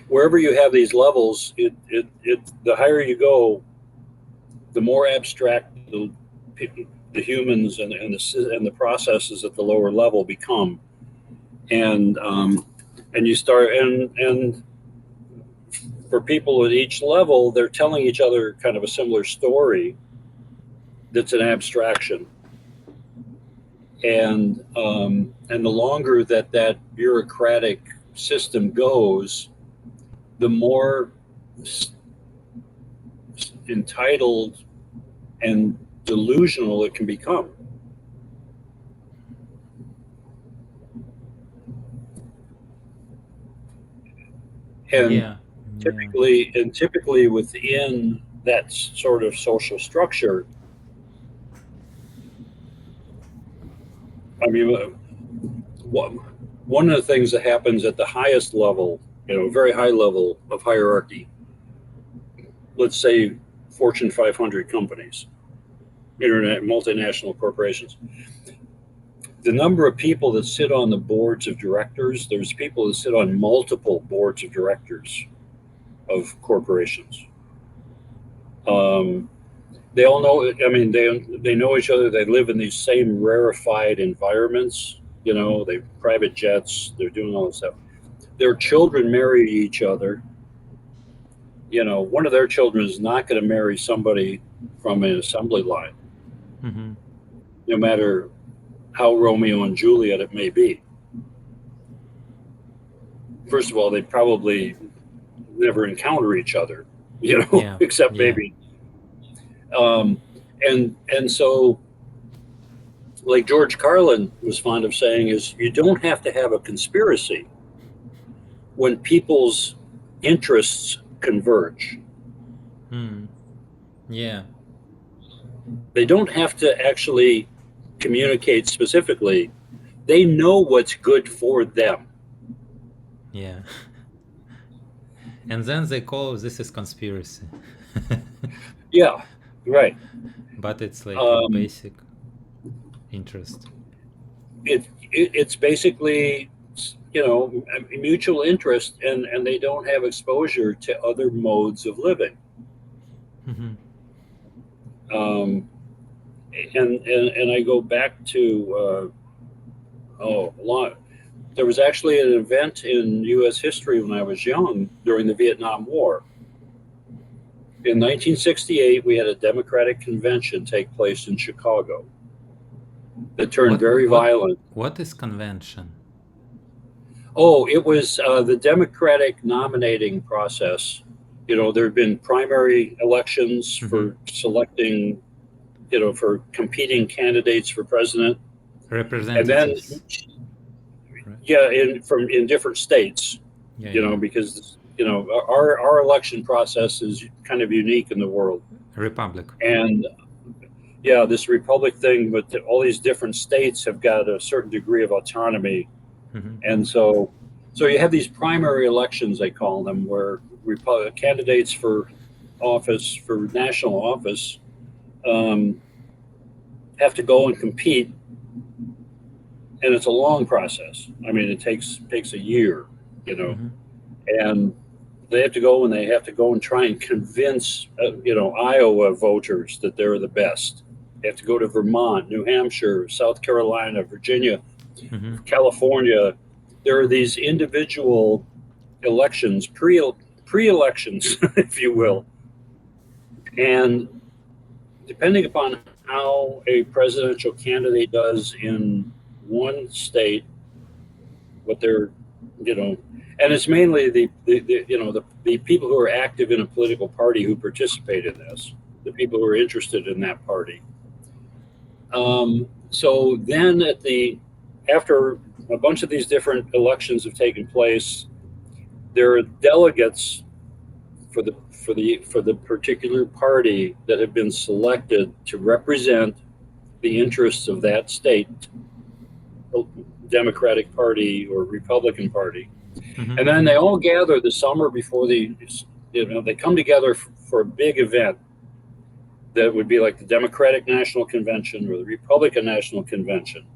wherever you have these levels, it the higher you go, the more abstract the humans and the processes at the lower level become. And you start, and for people at each level, they're telling each other kind of a similar story that's an abstraction. And the longer that bureaucratic system goes, the more entitled and delusional it can become. And Yeah. Yeah. typically within that sort of social structure, I mean, one of the things that happens at the highest level, very high level of hierarchy, let's say Fortune 500 companies, internet multinational corporations, the number of people that sit on the boards of directors, there's people that sit on multiple boards of directors of corporations. Um, they all know, I mean, they know each other. They live in these same rarefied environments. They private jets. They're doing all this stuff. Their children marry each other. One of their children is not going to marry somebody from an assembly line, Mm-hmm. no matter how Romeo and Juliet it may be. First of all, they probably never encounter each other, Yeah. except Yeah. maybe. And so, like George Carlin was fond of saying, is you don't have to have a conspiracy when people's interests converge. Mm. Yeah. They don't have to actually communicate specifically. They know what's good for them. Yeah. And then they call this is conspiracy. Yeah, right. But it's like a Um, basic interest. it's basically a mutual interest, and they don't have exposure to other modes of living. Mm-hmm. Um, and I go back to a lot. There was actually an event in U.S. history when I was young during the Vietnam War. In 1968, we had a Democratic convention take place in Chicago that turned What very what violent. what is convention? Oh, it was the Democratic nominating process. There had been primary elections Mm-hmm. for selecting, for competing candidates for president, and then Representatives, right? yeah, in different states, Yeah, yeah. because our election process is kind of unique in the world, Republic. and yeah, this republic thing, but all these different states have got a certain degree of autonomy. Mm-hmm. And so you have these primary elections, they call them, where candidates for office, for national office, um, have to go and compete, and it's a long process. I mean, it takes a year, you know, Mm-hmm. and they have to go and try and convince Iowa voters that they're the best. They have to go to Vermont, New Hampshire, South Carolina, Virginia, Mm-hmm. California. There are these individual elections, pre-elections, if you Mm-hmm. will, and depending upon how a presidential candidate does in one state, what they're, and it's mainly the people who are active in a political party who participate in this, the people who are interested in that party. So then after a bunch of these different elections have taken place, there are delegates for the particular party that have been selected to represent the interests of that state, Democratic Party or Republican Party. Mm-hmm. And then they all gather the summer before they come together for a big event that would be like the Democratic National Convention or the Republican National Convention.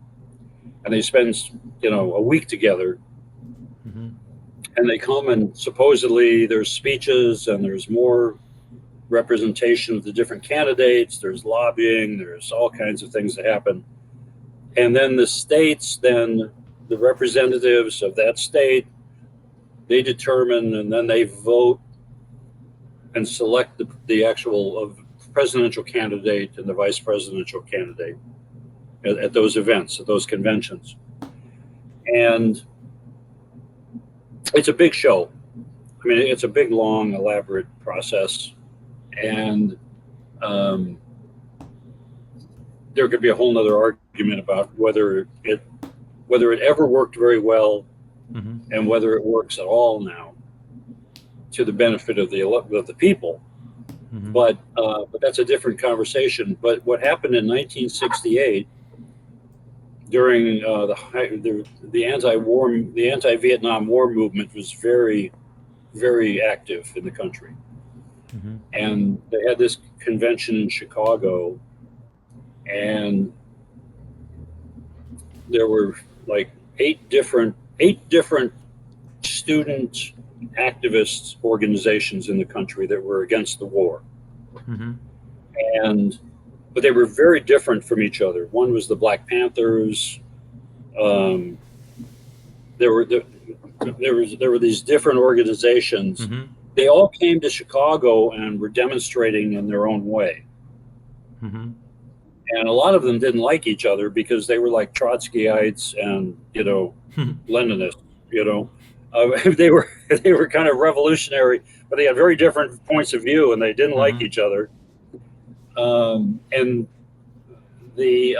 And they spend, a week together, Mm-hmm. and they come, and supposedly there's speeches and there's more representation of the different candidates, there's lobbying, there's all kinds of things that happen. And then the representatives of that state, they determine, and then they vote and select the actual presidential candidate and the vice presidential candidate at those events, at those conventions. And it's a big show. I mean, it's a big, long, elaborate process. And there could be a whole nother argument about whether it ever worked very well Mm-hmm. and whether it works at all now. to the benefit of the people. Mm-hmm. But that's a different conversation. But what happened in 1968 during the anti-Vietnam War movement was very, very active in the country, Mm-hmm. and they had this convention in Chicago, and there were like eight different student activist organizations in the country that were against the war, Mm-hmm. and but they were very different from each other. One was the Black Panthers. Um, there were these different organizations. Mm-hmm. They all came to Chicago and were demonstrating in their own way. Mm-hmm. And a lot of them didn't like each other because they were like Trotskyites and Leninists. They were kind of revolutionary, but they had very different points of view, and they didn't like Uh-huh. each other. And the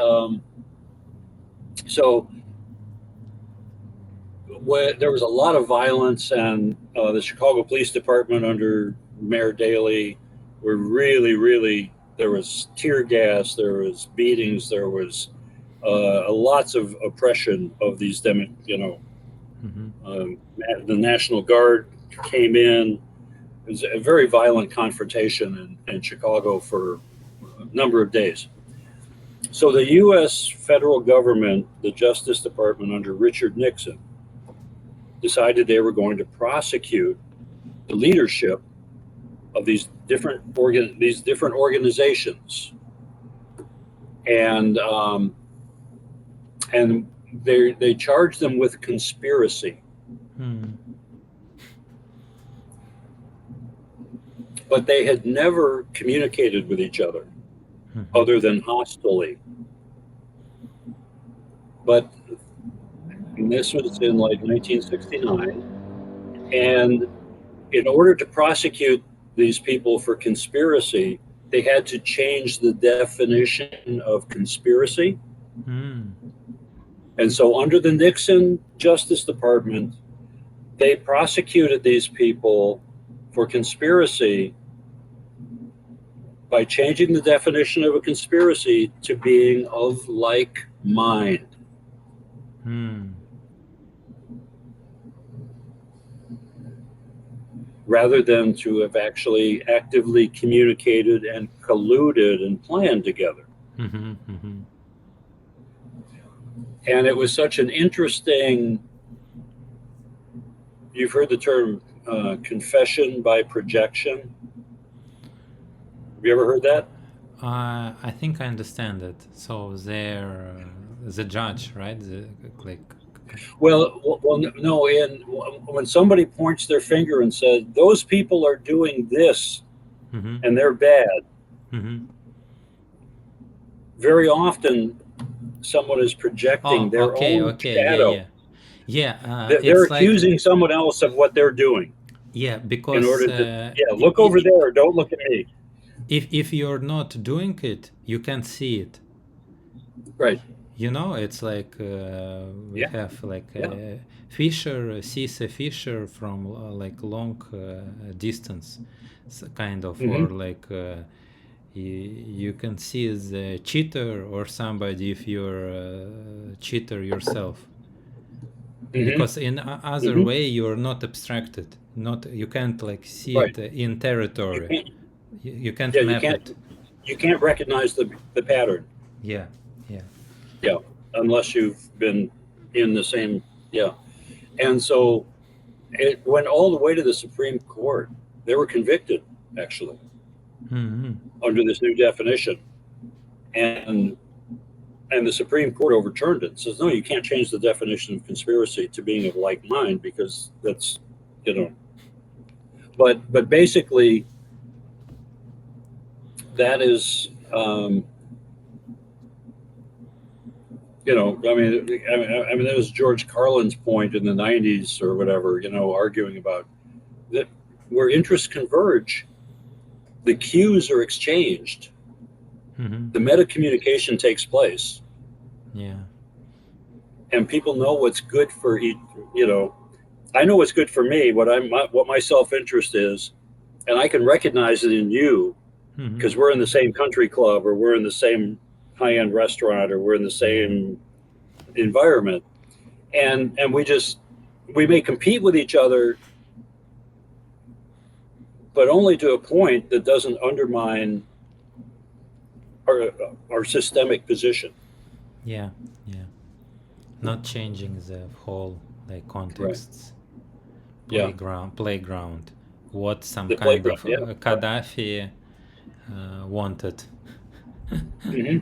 so there was a lot of violence, and the Chicago Police Department under Mayor Daley were really. There was tear gas, there was beatings, there was lots of oppression of these Mm-hmm. the National Guard came in. It was a very violent confrontation in Chicago for a number of days. So the U.S. federal government, the Justice Department under Richard Nixon, decided they were going to prosecute the leadership of these different organizations, and they charged them with conspiracy. Mm-hmm. But they had never communicated with each other Mm-hmm. other than hostilely. But this was in like 1969, and in order to prosecute these people for conspiracy, they had to change the definition of conspiracy. Mm-hmm. And so under the Nixon Justice Department, they prosecuted these people for conspiracy by changing the definition of a conspiracy to being of like mind. Mm-hmm. Rather than to have actually actively communicated and colluded and planned together. Mm-hmm. Mm-hmm. And it was such an interesting, you've heard the term confession by projection. Have you ever heard that? I think I understand it. So they're the judge, right? Well, no. When somebody points their finger and says, those people are doing this Mm-hmm. and they're bad, Mm-hmm. very often someone is projecting Oh, their okay, own okay, shadow. yeah. They're It's like, accusing someone else of what they're doing yeah, in because order to, look over there, don't look at me. if you're not doing it, you can't see it. Right. It's like we Yeah. have like Yeah. Fisher sees a Fisher from like long distance, kind of, or Mhm. like you can see the cheater or somebody if you're a cheater yourself. Mhm. Because in other Mhm. way you're not abstracted, you can't like see Right. it in territory. You can't Yeah, map it. you can't recognize the pattern. Yeah. Yeah, unless you've been in the same. Yeah, and so it went all the way to the Supreme Court. They were convicted actually Mm-hmm. under this new definition, and the Supreme Court overturned it. Says no, you can't change the definition of conspiracy to being of like mind because that's But basically, that is. I mean, that was George Carlin's point in the '90s or whatever. Arguing about that where interests converge, the cues are exchanged, Mm-hmm. the meta communication takes place, Yeah. and people know what's good for each. I know what's good for me, what my self-interest is, and I can recognize it in you Mm-hmm. because we're in the same country club, or we're in the same high-end restaurant, or we're in the Yeah. same environment, and we may compete with each other, but only to a point that doesn't undermine our systemic position. Yeah. Yeah. Not changing the whole like Right. contexts, Yeah. playground. What some The kind playground. of Yeah. Gaddafi wanted. Hmm.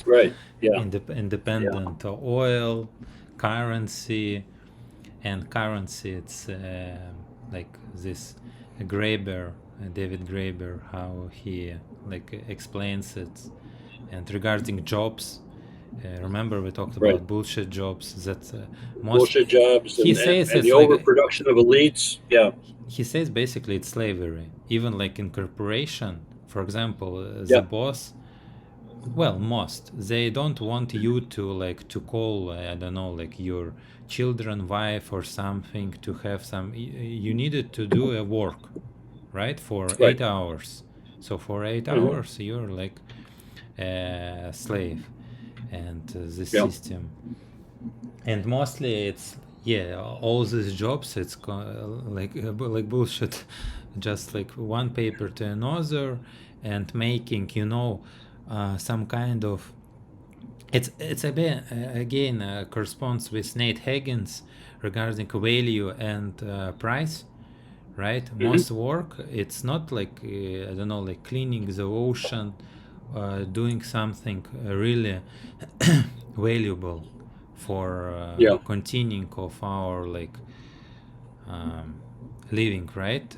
Right. Yeah. Yeah. Independent oil, currency, and currency. It's like this Graeber, David Graeber, how he like explains it. And regarding jobs, remember we talked Right. about bullshit jobs. That most Bullshit jobs he says and the it's like overproduction of elites. Yeah. he says basically it's slavery. Even like in corporation, for example, the Yeah. boss, well, most they don't want you to like to call I don't know like your children, wife, or something to have some. You needed to do a work, right, for Right. 8 hours. So for eight Hmm. hours you're like a slave, and the Yeah. system. And mostly it's, yeah, all these jobs it's like bullshit. Just like one paper to another, and making some kind of, it's a bit again corresponds with Nate Hagens regarding value and price, right? Hmm. Most work it's not like I don't know like cleaning the ocean, doing something really valuable for Yeah. continuing of our like um, living, right?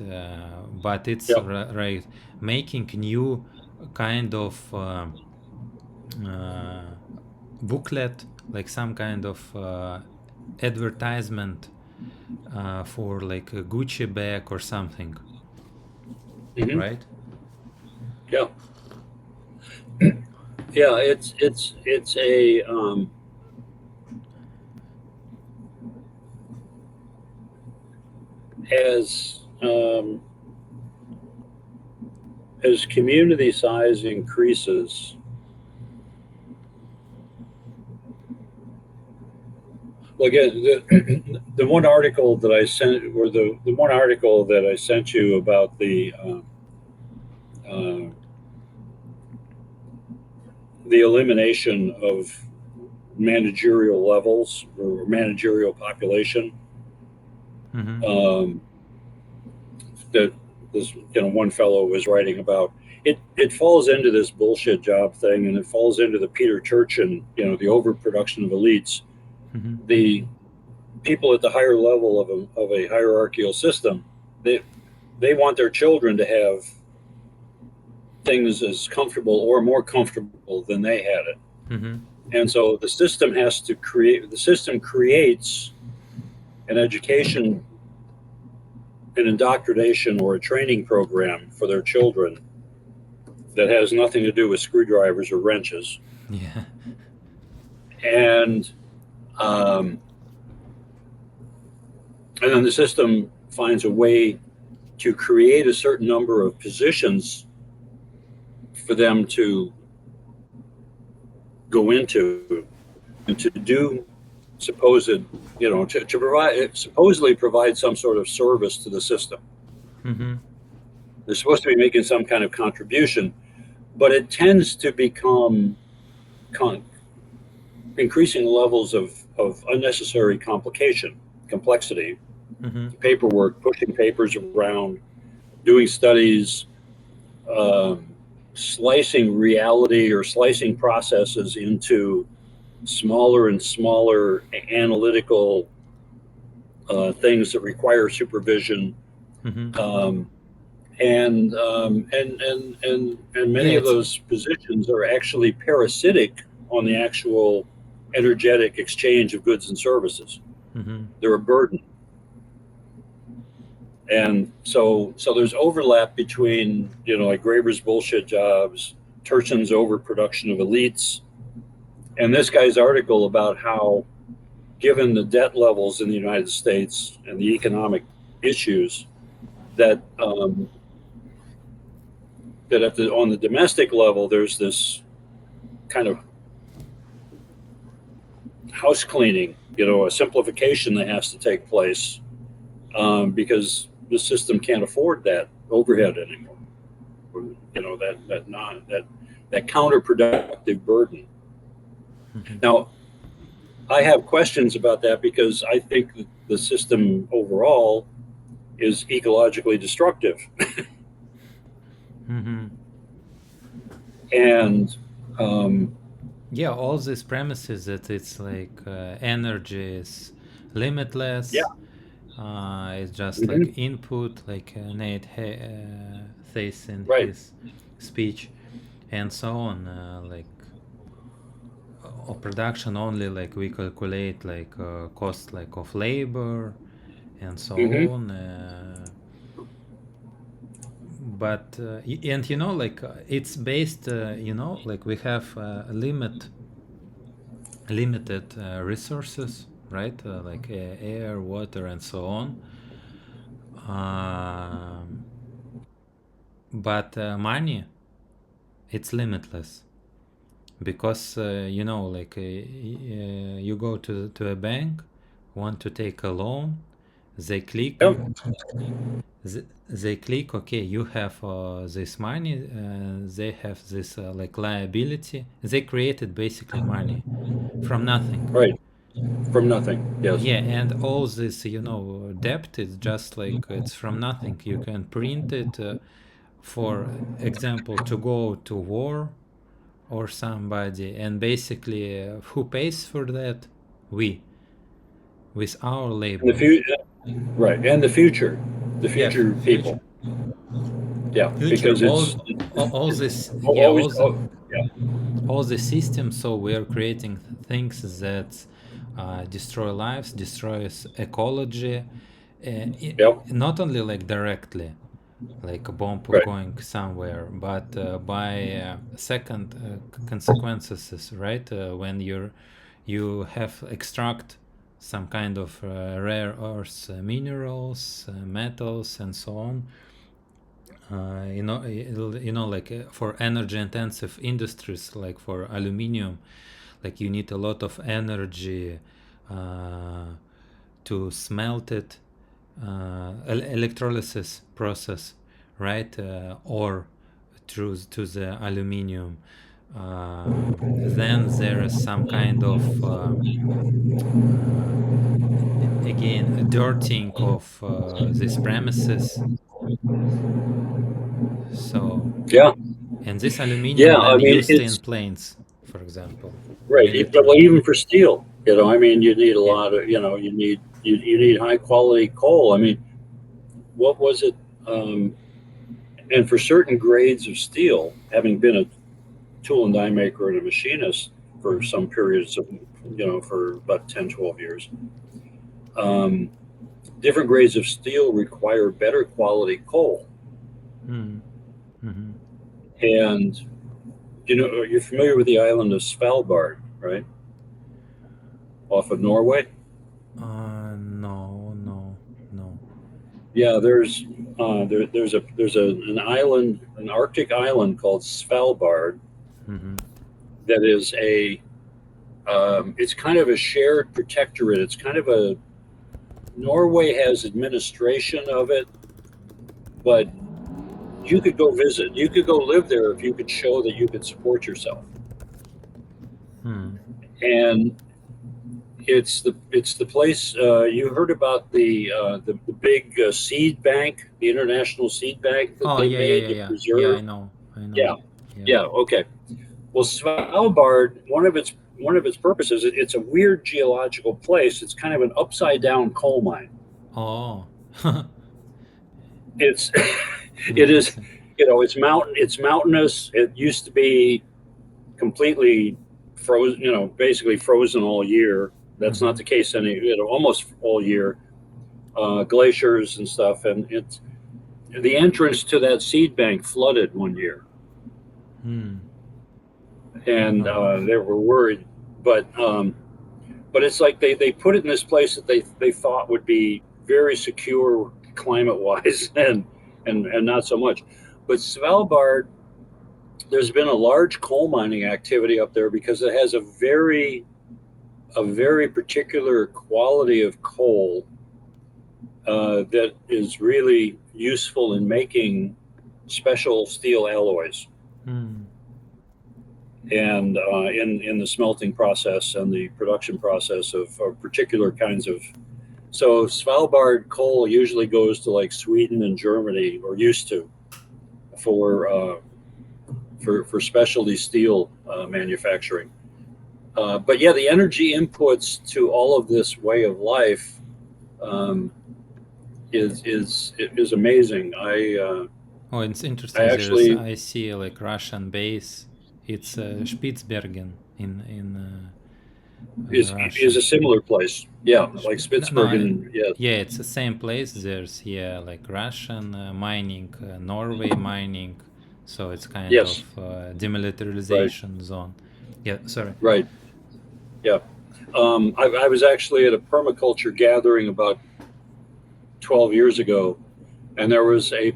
But it's Yeah. right, making new kind of uh, booklet, like some kind of advertisement for like a Gucci bag or something, Hmm. right? Yeah. Yeah. It's a as as community size increases. Well, again, the one article that I sent, or the one article that I sent you about uh, the elimination of managerial levels or managerial population, Mm-hmm. um, that this one fellow was writing about. It falls into this bullshit job thing, and it falls into the Peter Turchin, the overproduction of elites. Mm-hmm. The people at the higher level of a hierarchical system, they want their children to have things as comfortable or more comfortable than they had it. Mm-hmm. And so the system creates an education, an indoctrination, or a training program for their children that has nothing to do with screwdrivers or wrenches. Yeah. And um, and then the system finds a way to create a certain number of positions for them to go into and to do supposed, to provide, supposedly provide some sort of service to the system. Mm-hmm. They're supposed to be making some kind of contribution, but it tends to become con- increasing levels of unnecessary complexity, Mm-hmm. paperwork, pushing papers around, doing studies, um, slicing reality or slicing processes into smaller and smaller analytical things that require supervision, Mm-hmm. um, and Yeah, many of it's those positions are actually parasitic on the actual energetic exchange of goods and services. mm-hmm. They're a burden, and so there's overlap between like Graeber's bullshit jobs, Turchin's overproduction of elites, and this guy's article about how given the debt levels in the United States and the economic issues, that on the domestic level, there's this kind of house cleaning, a simplification that has to take place, because the system can't afford that overhead anymore. That counterproductive burden. Now, I have questions about that because I think that the system overall is ecologically destructive. And yeah, all these premises that it's like energy is limitless. Yeah. It's just like input, like Nate says in Right. his speech, and so on. Like production only, like we calculate like cost like of labor and so on. But and like it's based, like we have limited resources, right? Like air, water, and so on. But money, it's limitless, because like you go to a bank, want to take a loan, they click. They click, okay, you have this money, they have this like liability. They created basically money from nothing. Right. From nothing. Yes. Yeah, and all this, debt is just like it's from nothing. You can print it, for example, to go to war or somebody, and basically, who pays for that? We, with our labor. Right. And the future. The Yeah, future people. Yeah. future, Because it's all this, yeah, always. Yeah. all the systems. So we're creating things that destroy lives, destroys ecology, Yep. not only like directly, like a bomb Right. going somewhere, but by second consequences, right? When you have extract some kind of rare earths, minerals, metals, and so on. Like for energy intensive industries, like for aluminium, like you need a lot of energy to smelt it, electrolysis process, right? Or through to the aluminium. Then there is some kind of again dirting of these premises. So, Yeah. and this aluminium Yeah. I then mean, used in it's planes, for example, right. But military. even for steel, I mean, you need a Yeah. lot of, you need high quality coal. I mean, what was it? And for certain grades of steel, having been a tool and die maker and a machinist for some periods of, for about 10, 12 years, um, different grades of steel require better quality coal. Mm-hmm. And, you're familiar with the island of Svalbard, right? Off of Norway. No. Yeah, there's an island, an Arctic island called Svalbard, that is it's kind of a shared protectorate. It's kind of a Norway has administration of it, but you could go visit. You could go live there if you could show that you could support yourself. And it's the place. You heard about the big seed bank, the international seed bank that Oh, they yeah, made to yeah. Yeah, preserve. I know. Yeah, yeah. Okay. Well, Svalbard, one of its purposes, it's a weird geological place. It's kind of an upside down coal mine. Oh. It's it is, it's mountainous. It used to be completely frozen, basically frozen all year. That's not the case almost all year. Glaciers and stuff, and it's the entrance to that seed bank flooded one year, and they were worried. But but it's like they put it in this place that they thought would be very secure climate wise and not so much. But Svalbard, there's been a large coal mining activity up there because it has a very particular quality of coal that is really useful in making special steel alloys. Hmm. And in the smelting process and the production process of particular kinds of. So Svalbard coal usually goes to like Sweden and Germany, or used to, for for specialty steel manufacturing. But yeah, the energy inputs to all of this way of life um, is amazing. Oh, it's I interesting. There's actually I see like Russian base. It's Spitsbergen in is Russia. a similar place. Yeah, like No, Spitsbergen. Yeah, yeah, it's the same place. There's like Russian mining, Norway mining, so it's kind of yes, right, demilitarization zone. Yeah, sorry. right. Yeah. I was actually at a permaculture gathering about 12 years ago, and there was a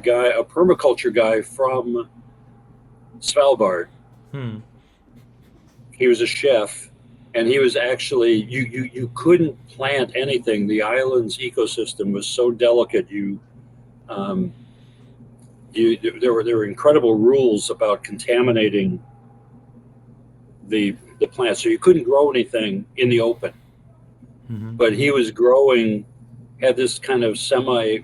guy, a permaculture guy from Svalbard. Hmm. He was a chef, and he was actually you couldn't plant anything. The island's ecosystem was so delicate. Um, there were incredible rules about contaminating the plants, so you couldn't grow anything in the open. Mm-hmm. But he was growing, had this kind of semi,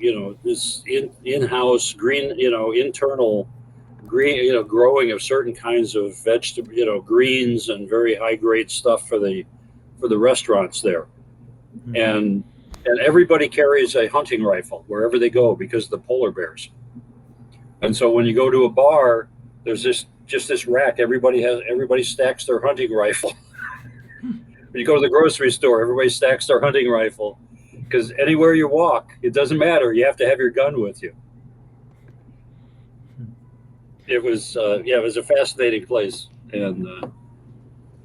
this in-house green, internal green, growing of certain kinds of vegetable, greens and very high grade stuff for the restaurants there. Mm-hmm. And everybody carries a hunting rifle wherever they go because of the polar bears. And so when you go to a bar, there's just this rack. Everybody stacks their hunting rifle. When you go to the grocery store, everybody stacks their hunting rifle because anywhere you walk, it doesn't matter. You have to have your gun with you. It was it was a fascinating place, and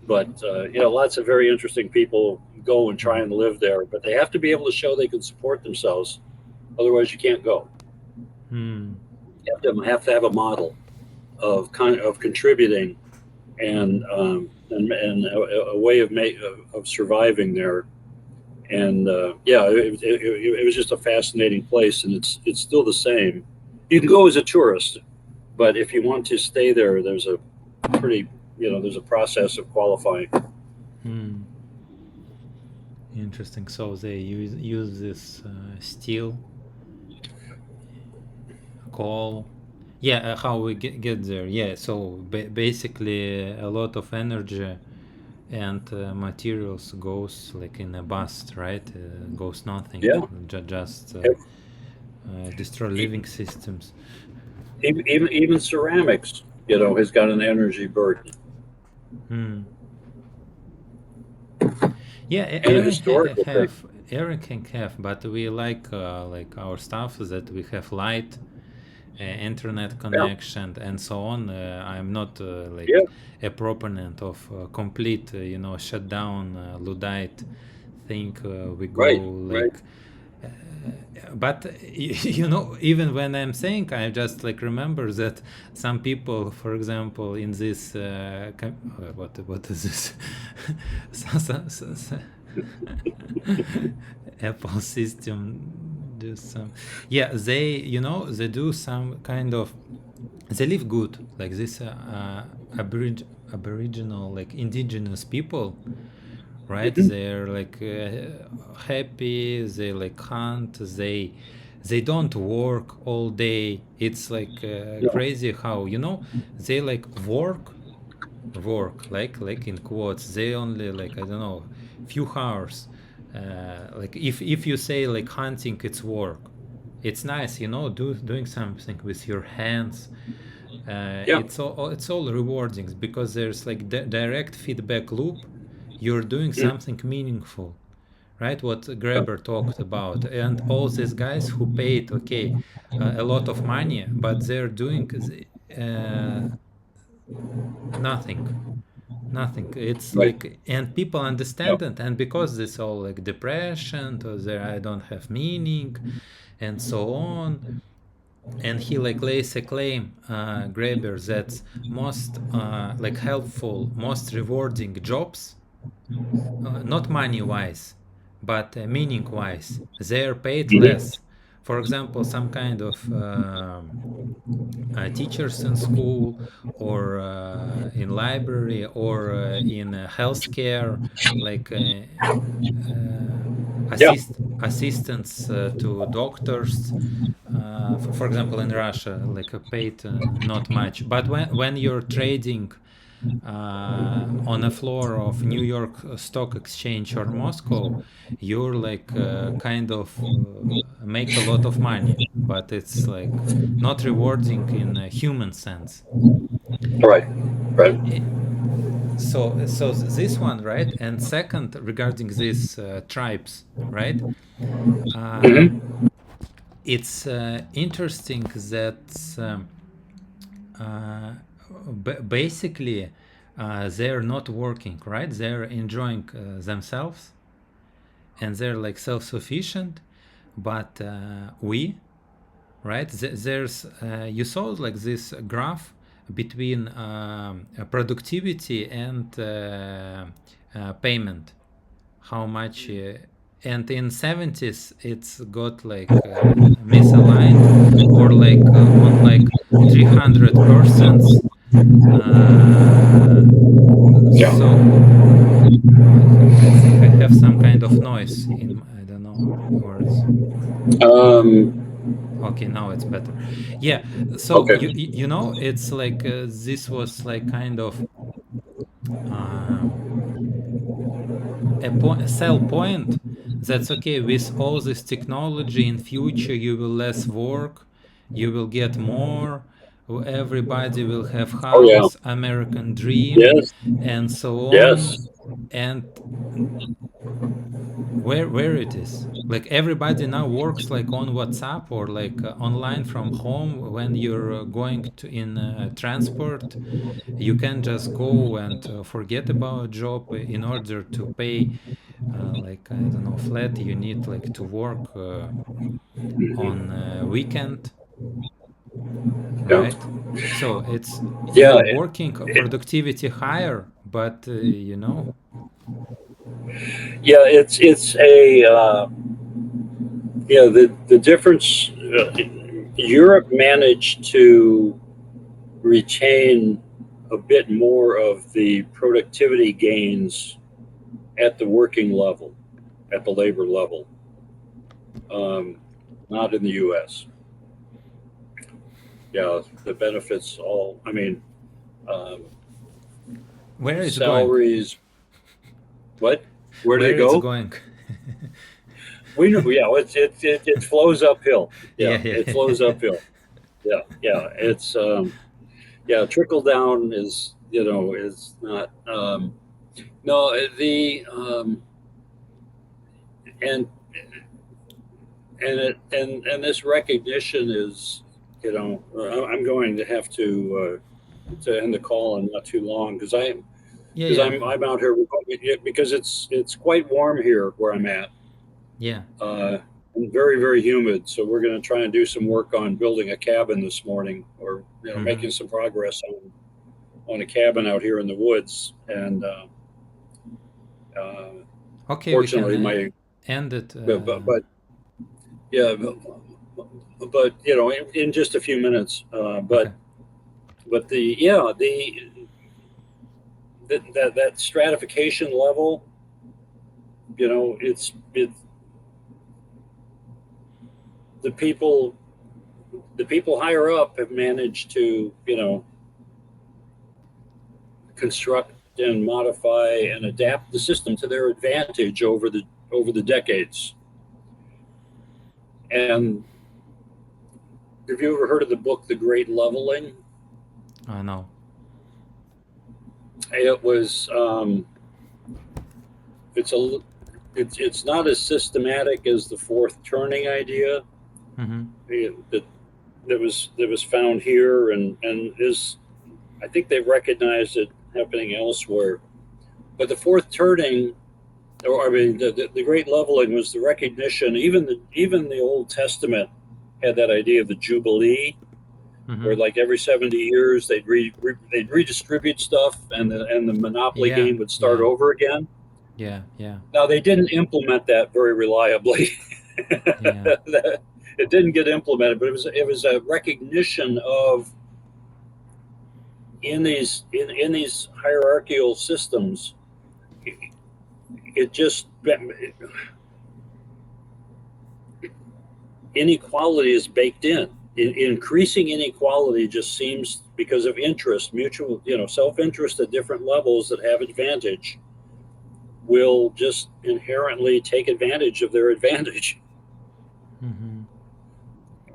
but lots of very interesting people go and try and live there, but they have to be able to show they can support themselves. Otherwise, you can't go. Hmm. You have to have a model of contributing and a way of surviving there. And it was just a fascinating place, and it's still the same. You can go as a tourist, but if you want to stay there, there's a pretty there's a process of qualifying. Hmm. Interesting. So they use this steel, coal. Yeah, how we get there. Yeah, so basically a lot of energy and materials goes like in a bust, right? Goes nothing. Yeah, Just destroy E- living systems. even ceramics, has got an energy burden Hmm. Yeah, and a historical thing. Aaron can have, but we like our stuff that we have light, internet Yeah, connection, and so on. I'm not yeah, like a proponent of complete, shutdown Luddite thing. We go right, right. like, uh, but even when I'm saying, I just like remember that some people, for example, in this what is this? Apple system do some, yeah, they do some kind of, they live good like this aboriginal, like indigenous people, right? Hmm. They're like happy, they like hunt, they don't work all day. It's like No, crazy how they like work like in quotes, they only like, I don't know, few hours. Like if you say like hunting it's work, it's nice, doing something with your hands. yeah, It's all rewarding because there's like direct feedback loop. You're doing mm, something meaningful, right? What yeah, Graeber talked about, and all these guys who paid, okay, a lot of money, but they're doing uh, nothing. Nothing. It's Right. like, and people Yeah. understand it, and because this all like depression, or there I don't have meaning, and so on. And he like lays a claim, Graeber, that most like helpful, most rewarding jobs, not money wise, but meaning wise, they're paid Hmm. less. For example, some kind of teachers in school, or in library, or in healthcare, like Yeah. assistants to doctors. For example, in Russia, like paid not much. But when you're trading on a floor of New York Stock Exchange or Moscow, you're like kind of make a lot of money, but it's like not rewarding in a human sense. Right. Right. Eh, so this one, right? And second, regarding these tribes, right? Uh, Hmm. it's interesting that uh, basically they're not working, right? They're enjoying themselves, and they're like self-sufficient. But we, right? There's you saw like this graph between productivity and payment, how much and in 70s it's got like misaligned, or like on like 300%. uh, Yeah. so I think I have some kind of noise in I don't know words. Um, Okay, now it's better. Yeah, so okay. you know, it's like this was like kind of um, a sell point. That's okay, with all this technology in future you will less work, you will get more, everybody will have Oh yeah. house, American dream, Yes. and so on. Yes. And where it is, like everybody now works like on WhatsApp, or like online from home. When you're going to in transport, you can just go and forget about job. In order to pay like I don't know flat, you need like to work on weekend, Yeah. right? So it's Yeah. you're working productivity higher, but you know. Yeah. It's a yeah. The difference. Europe managed to retain a bit more of the productivity gains at the working level, at the labor level. Um, Not in the U.S. Yeah, the benefits all. I mean, um, Where is going? salaries. What? Where did it Where it's go? going? We know. Yeah, it flows uphill. Yeah, Yeah, yeah, it flows yeah. uphill. Yeah, yeah. It's yeah. Trickle down is is not no the and and this recognition is I'm going to have to end the call in not too long Yeah, because yeah, I'm out here because it's quite warm here where I'm at. yeah. Uh, and very humid. So we're going to try and do some work on building a cabin this morning, or Hmm. making some progress on a cabin out here in the woods. And uh, Okay, we can fortunately, my end it. but yeah, but in just a few minutes. Okay. But the yeah that stratification level, it's the people the people higher up have managed to construct and modify and adapt the system to their advantage over the decades. And have you ever heard of the book The Great Leveling? I know. It was it's a it's not as systematic as the fourth turning idea Hmm. that that was found here, and is I think they recognized it happening elsewhere. But the fourth turning, or I mean, the great leveling was the recognition. Even the Old Testament had that idea of the Jubilee, where like every 70 years they'd redistribute stuff, and the monopoly Yeah, game would start yeah, over again. yeah, yeah, Now they didn't implement that very reliably. yeah. It didn't get implemented, but it was a recognition of in these hierarchical systems, it just inequality is baked in. Increasing inequality just seems, because of interest, mutual, self-interest at different levels that have advantage, will just inherently take advantage of their advantage. Mm-hmm.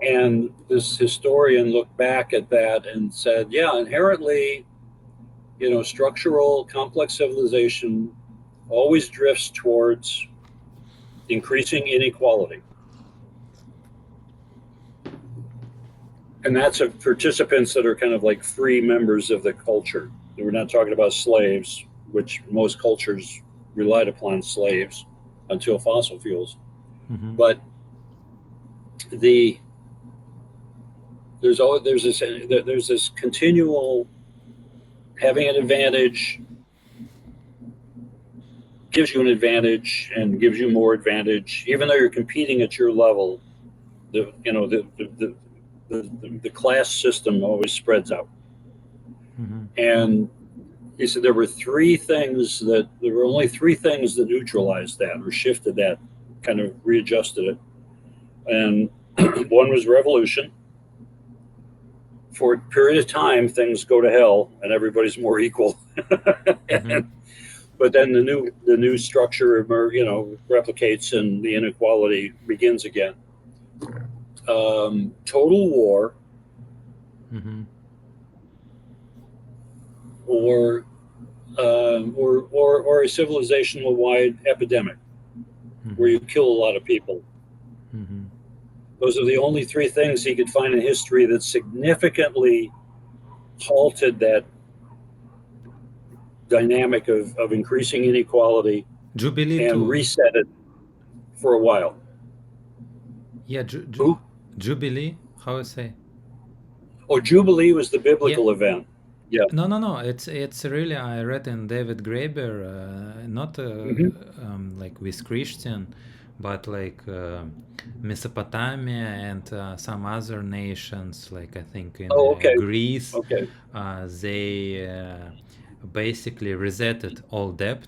And this historian looked back at that and said, yeah, inherently, structural complex civilization always drifts towards increasing inequality. And that's of participants that are kind of like free members of the culture. We're not talking about slaves, which most cultures relied upon slaves until fossil fuels. Mm-hmm. But there's this continual having an advantage gives you an advantage and gives you more advantage, even though you're competing at your level. The class system always spreads out. Mm-hmm. And he said there were only three things that neutralized that or shifted that, kind of readjusted it. And one was revolution. For a period of time, things go to hell and everybody's more equal. Mm-hmm. But then the new structure, replicates and the inequality begins again. Total war, Mm-hmm. or a civilizational-wide epidemic where you kill a lot of people. Mm-hmm. Those are the only three things he could find in history that significantly halted that dynamic of increasing inequality Jubilee and too. reset it for a while. Yeah, Who? Jubilee. How I say? Oh, Jubilee was the Yeah. biblical event. Yeah. No. It's really, I read in David Graeber, not like with Christian, but like Mesopotamia and some other nations, like I think in Oh, okay. Greece, Okay. they basically resetted all debt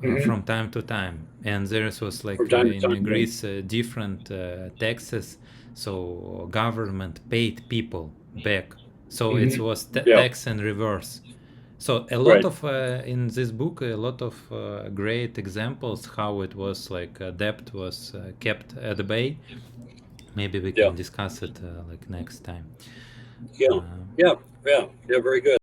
Mm-hmm. from time to time, and there was like From time to in time. Yeah. Greece different taxes, so government paid people back, so it Mm-hmm. was Yeah. tax and reverse. So a lot Right. of in this book, a lot of great examples how it was like debt was kept at bay. Maybe we Yeah. can discuss it like next time. Yeah. Uh, Yeah. Yeah. Yeah. Very good.